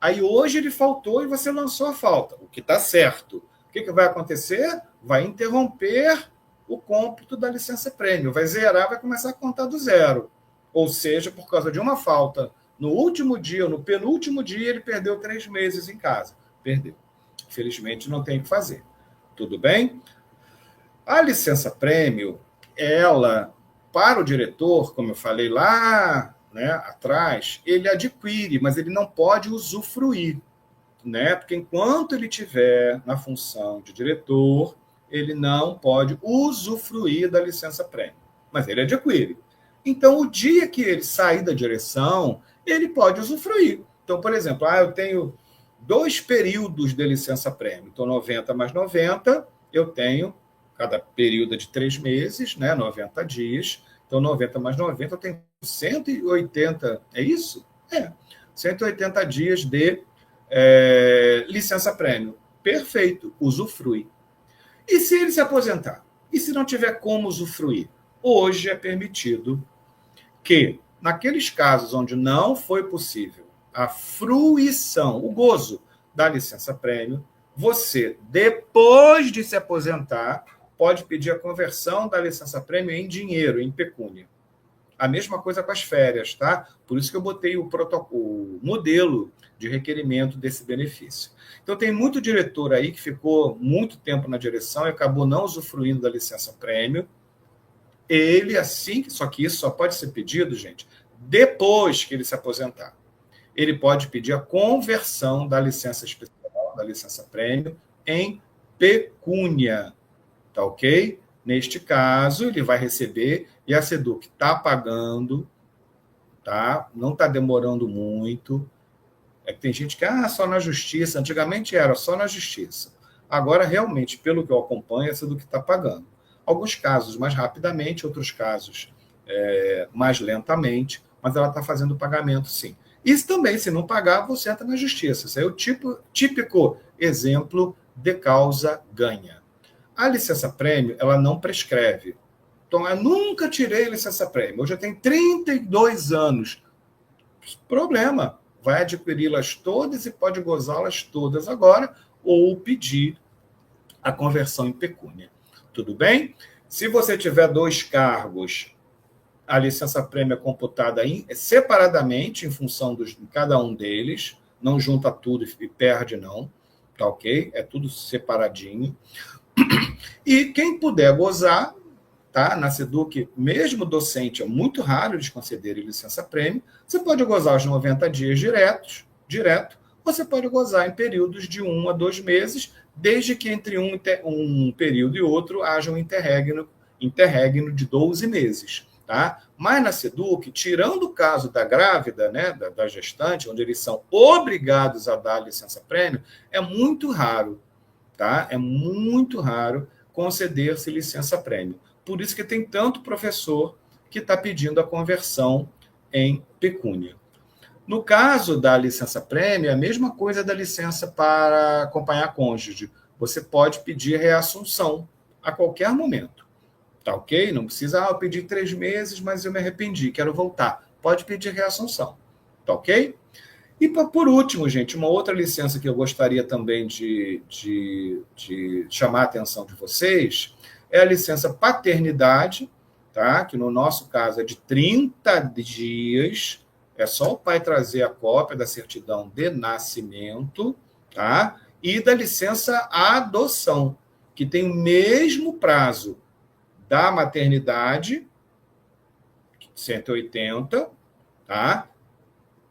aí hoje ele faltou e você lançou a falta, o que está certo. O que vai acontecer? Vai interromper o cômputo da licença-prêmio, vai zerar, vai começar a contar do zero. Ou seja, por causa de uma falta no último dia ou no penúltimo dia, ele perdeu 3 meses em casa. Perdeu. Infelizmente, não tem o que fazer. Tudo bem? A licença-prêmio, ela, para o diretor, como eu falei lá, né, atrás, ele adquire, mas ele não pode usufruir, né? Porque enquanto ele estiver na função de diretor, ele não pode usufruir da licença-prêmio, mas ele adquire. Então, o dia que ele sair da direção, ele pode usufruir. Então, por exemplo, eu tenho 2 períodos de licença-prêmio, então 90 mais 90, eu tenho, cada período de 3 meses, né, 90 dias, então 90 mais 90, eu tenho 180, é isso? 180 dias de licença-prêmio. Perfeito, usufrui. E se ele se aposentar? E se não tiver como usufruir? Hoje é permitido que, naqueles casos onde não foi possível a fruição, o gozo da licença-prêmio, você, depois de se aposentar, pode pedir a conversão da licença-prêmio em dinheiro, em pecúnia. A mesma coisa com as férias, tá? Por isso que eu botei o modelo de requerimento desse benefício. Então, tem muito diretor aí que ficou muito tempo na direção e acabou não usufruindo da licença-prêmio. Ele, assim, só que isso só pode ser pedido, gente, depois que ele se aposentar. Ele pode pedir a conversão da licença especial, da licença-prêmio, em pecúnia. Tá ok? Neste caso, ele vai receber e a SEDUC está pagando, tá? Não está demorando muito. É que tem gente que, só na justiça. Antigamente era só na justiça. Agora, realmente, pelo que eu acompanho, a SEDUC está pagando. Alguns casos mais rapidamente, outros casos mais lentamente, mas ela está fazendo o pagamento, sim. Isso também, se não pagar, você entra na justiça. Isso é o típico exemplo de causa ganha. A licença-prêmio, ela não prescreve. Então, eu nunca tirei licença-prêmio. Hoje eu tenho 32 anos. Problema. Vai adquiri-las todas e pode gozá-las todas agora ou pedir a conversão em pecúnia. Tudo bem? Se você tiver 2 cargos, a licença-prêmio é computada separadamente em função de cada um deles. Não junta tudo e perde, não. Tá ok? É tudo separadinho. E quem puder gozar, tá? Na SEDUC, mesmo docente, é muito raro eles concederem licença-prêmio. Você pode gozar os 90 dias direto, você pode gozar em períodos de 1 a 2 meses, desde que entre um período e outro haja um interregno de 12 meses. Tá? Mas na SEDUC, tirando o caso da grávida, né, da gestante, onde eles são obrigados a dar licença-prêmio, é muito raro. Tá? É muito raro conceder-se licença-prêmio. Por isso que tem tanto professor que está pedindo a conversão em pecúnia. No caso da licença-prêmio, é a mesma coisa da licença para acompanhar cônjuge. Você pode pedir reassunção a qualquer momento. Tá ok? Não precisa, eu pedi 3 meses, mas eu me arrependi, quero voltar. Pode pedir reassunção. tá ok? E, por último, gente, uma outra licença que eu gostaria também de chamar a atenção de vocês é a licença paternidade, tá? Que no nosso caso é de 30 dias, é só o pai trazer a cópia da certidão de nascimento, tá? E da licença adoção, que tem o mesmo prazo da maternidade, 180, tá?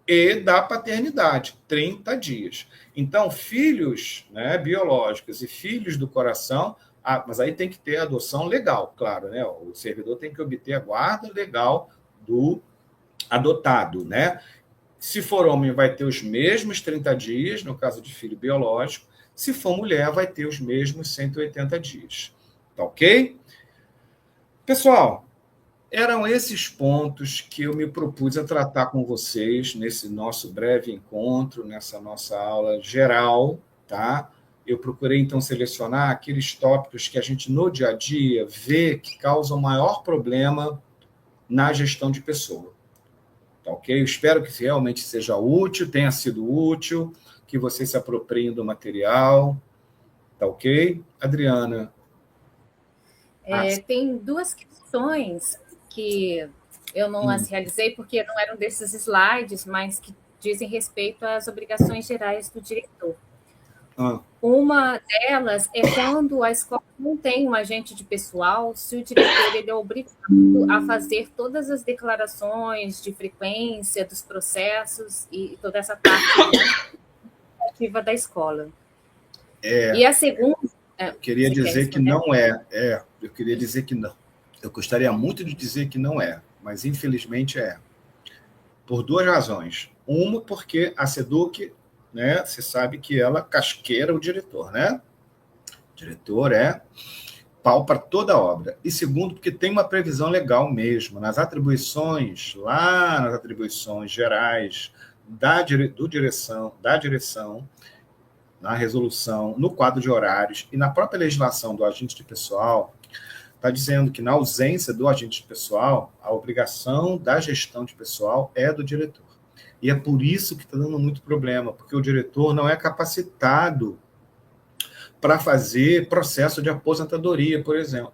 E da paternidade, 30 dias. Então, filhos, né, biológicos e filhos do coração, mas aí tem que ter adoção legal, claro, né? O servidor tem que obter a guarda legal do adotado, né? Se for homem, vai ter os mesmos 30 dias, no caso de filho biológico. Se for mulher, vai ter os mesmos 180 dias. Tá ok? Pessoal, eram esses pontos que eu me propus a tratar com vocês nesse nosso breve encontro, nessa nossa aula geral, tá? Eu procurei, então, selecionar aqueles tópicos que a gente, no dia a dia, vê que causam maior problema na gestão de pessoa. Tá ok? Eu espero que realmente seja útil, tenha sido útil, que vocês se apropriem do material. Tá ok? Adriana? Tem duas questões que eu não as realizei porque não eram desses slides, mas que dizem respeito às obrigações gerais do diretor. Uma delas é quando a escola não tem um agente de pessoal, se o diretor ele é obrigado a fazer todas as declarações de frequência dos processos e toda essa parte ativa da escola. E a segunda... Eu queria dizer que não é. Eu queria dizer que não. Eu gostaria muito de dizer que não é, mas infelizmente é. Por duas razões. Uma, porque a SEDUC, né, você sabe que ela casqueira o diretor, né? O diretor é pau para toda a obra. E segundo, porque tem uma previsão legal mesmo. Nas atribuições, lá nas atribuições gerais da direção, na resolução, no quadro de horários e na própria legislação do agente de pessoal, está dizendo que, na ausência do agente de pessoal, a obrigação da gestão de pessoal é do diretor. E é por isso que está dando muito problema, porque o diretor não é capacitado para fazer processo de aposentadoria, por exemplo.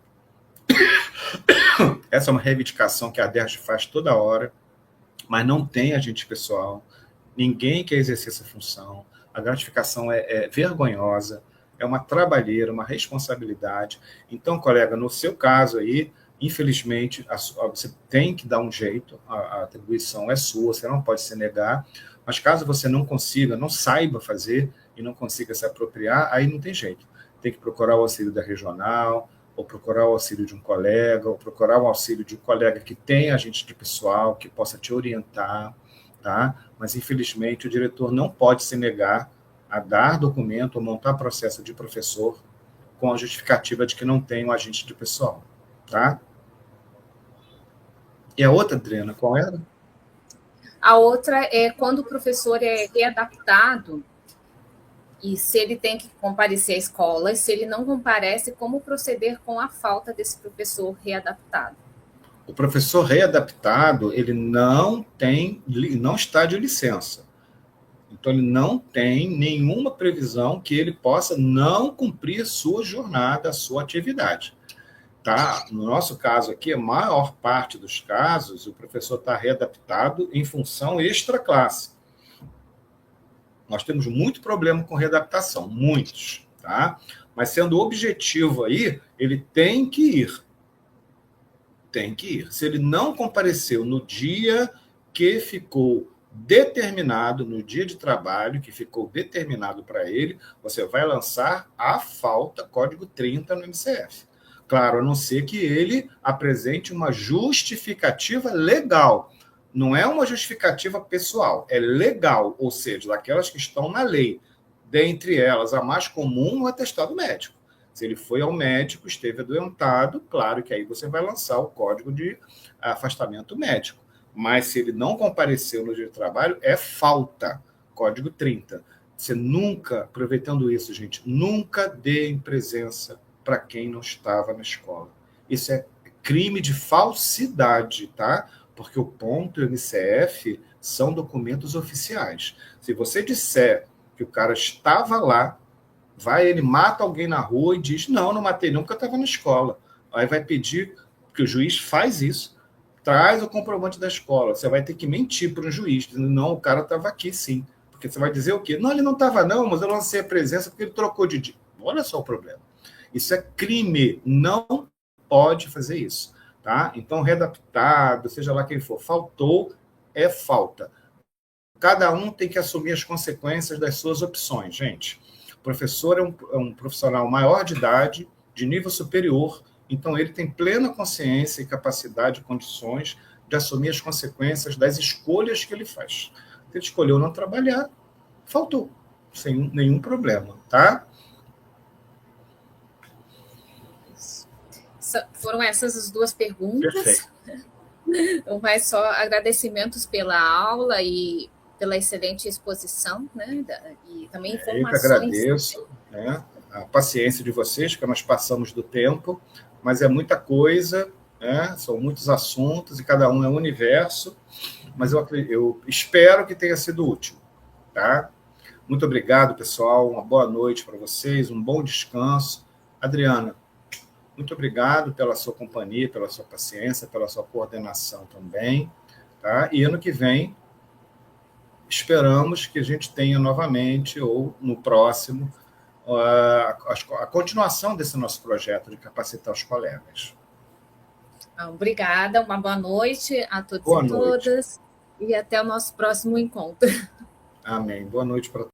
Essa é uma reivindicação que a DERJ faz toda hora, mas não tem agente pessoal, ninguém quer exercer essa função, a gratificação é vergonhosa, é uma trabalheira, uma responsabilidade. Então, colega, no seu caso aí, infelizmente, você tem que dar um jeito, a atribuição é sua, você não pode se negar, mas caso você não consiga, não saiba fazer e não consiga se apropriar, aí não tem jeito. Tem que procurar o auxílio da regional, ou procurar o auxílio de um colega, ou procurar o auxílio de um colega que tem agente de pessoal, que possa te orientar, tá? Mas, infelizmente, o diretor não pode se negar a dar documento ou montar processo de professor com a justificativa de que não tem um agente de pessoal, tá? E a outra, Adriana, qual era? A outra é quando o professor é readaptado e se ele tem que comparecer à escola, e se ele não comparece, como proceder com a falta desse professor readaptado? O professor readaptado, ele não está de licença. Então, ele não tem nenhuma previsão que ele possa não cumprir sua jornada, sua atividade. Tá? No nosso caso aqui, a maior parte dos casos, o professor está readaptado em função extra-classe. Nós temos muito problema com readaptação, muitos. Tá? Mas, sendo objetivo aí, ele tem que ir. Tem que ir. Se ele não compareceu no dia que ficou determinado, no dia de trabalho que ficou determinado para ele, você vai lançar a falta, código 30 no MCF. Claro, a não ser que ele apresente uma justificativa legal. Não é uma justificativa pessoal, é legal, ou seja, daquelas que estão na lei. Dentre elas, a mais comum, o atestado médico. Se ele foi ao médico, esteve adoentado, claro que aí você vai lançar o código de afastamento médico. Mas se ele não compareceu no dia de trabalho, é falta, código 30. Você nunca, aproveitando isso, gente, nunca dê em presença para quem não estava na escola. Isso é crime de falsidade, tá? Porque o ponto MCF são documentos oficiais. Se você disser que o cara estava lá, ele mata alguém na rua e diz, não matei não, porque eu estava na escola. Aí vai pedir, que o juiz faz isso, traz o comprovante da escola. Você vai ter que mentir para o juiz, dizendo, não, o cara estava aqui, sim. Porque você vai dizer o quê? Não, ele não estava não, mas eu lancei a presença porque ele trocou de dia. Olha só o problema. Isso é crime, não pode fazer isso. Tá? Então, readaptado, seja lá quem for, faltou, é falta. Cada um tem que assumir as consequências das suas opções, gente. O professor é um profissional maior de idade, de nível superior, então ele tem plena consciência e capacidade e condições de assumir as consequências das escolhas que ele faz. Se ele escolheu não trabalhar, faltou, sem nenhum problema, tá? Foram essas as duas perguntas. Perfeito. Mas só agradecimentos pela aula e pela excelente exposição, né? E também informações. Eu que agradeço, né, a paciência de vocês, porque nós passamos do tempo, mas é muita coisa, né, são muitos assuntos e cada um é um universo, mas eu espero que tenha sido útil. Tá? Muito obrigado, pessoal, uma boa noite para vocês, um bom descanso. Adriana, muito obrigado pela sua companhia, pela sua paciência, pela sua coordenação também. Tá? E ano que vem, esperamos que a gente tenha novamente, ou no próximo, a continuação desse nosso projeto de capacitar os colegas. Obrigada, uma boa noite a todos e todas, e até o nosso próximo encontro. Amém. Boa noite para todos.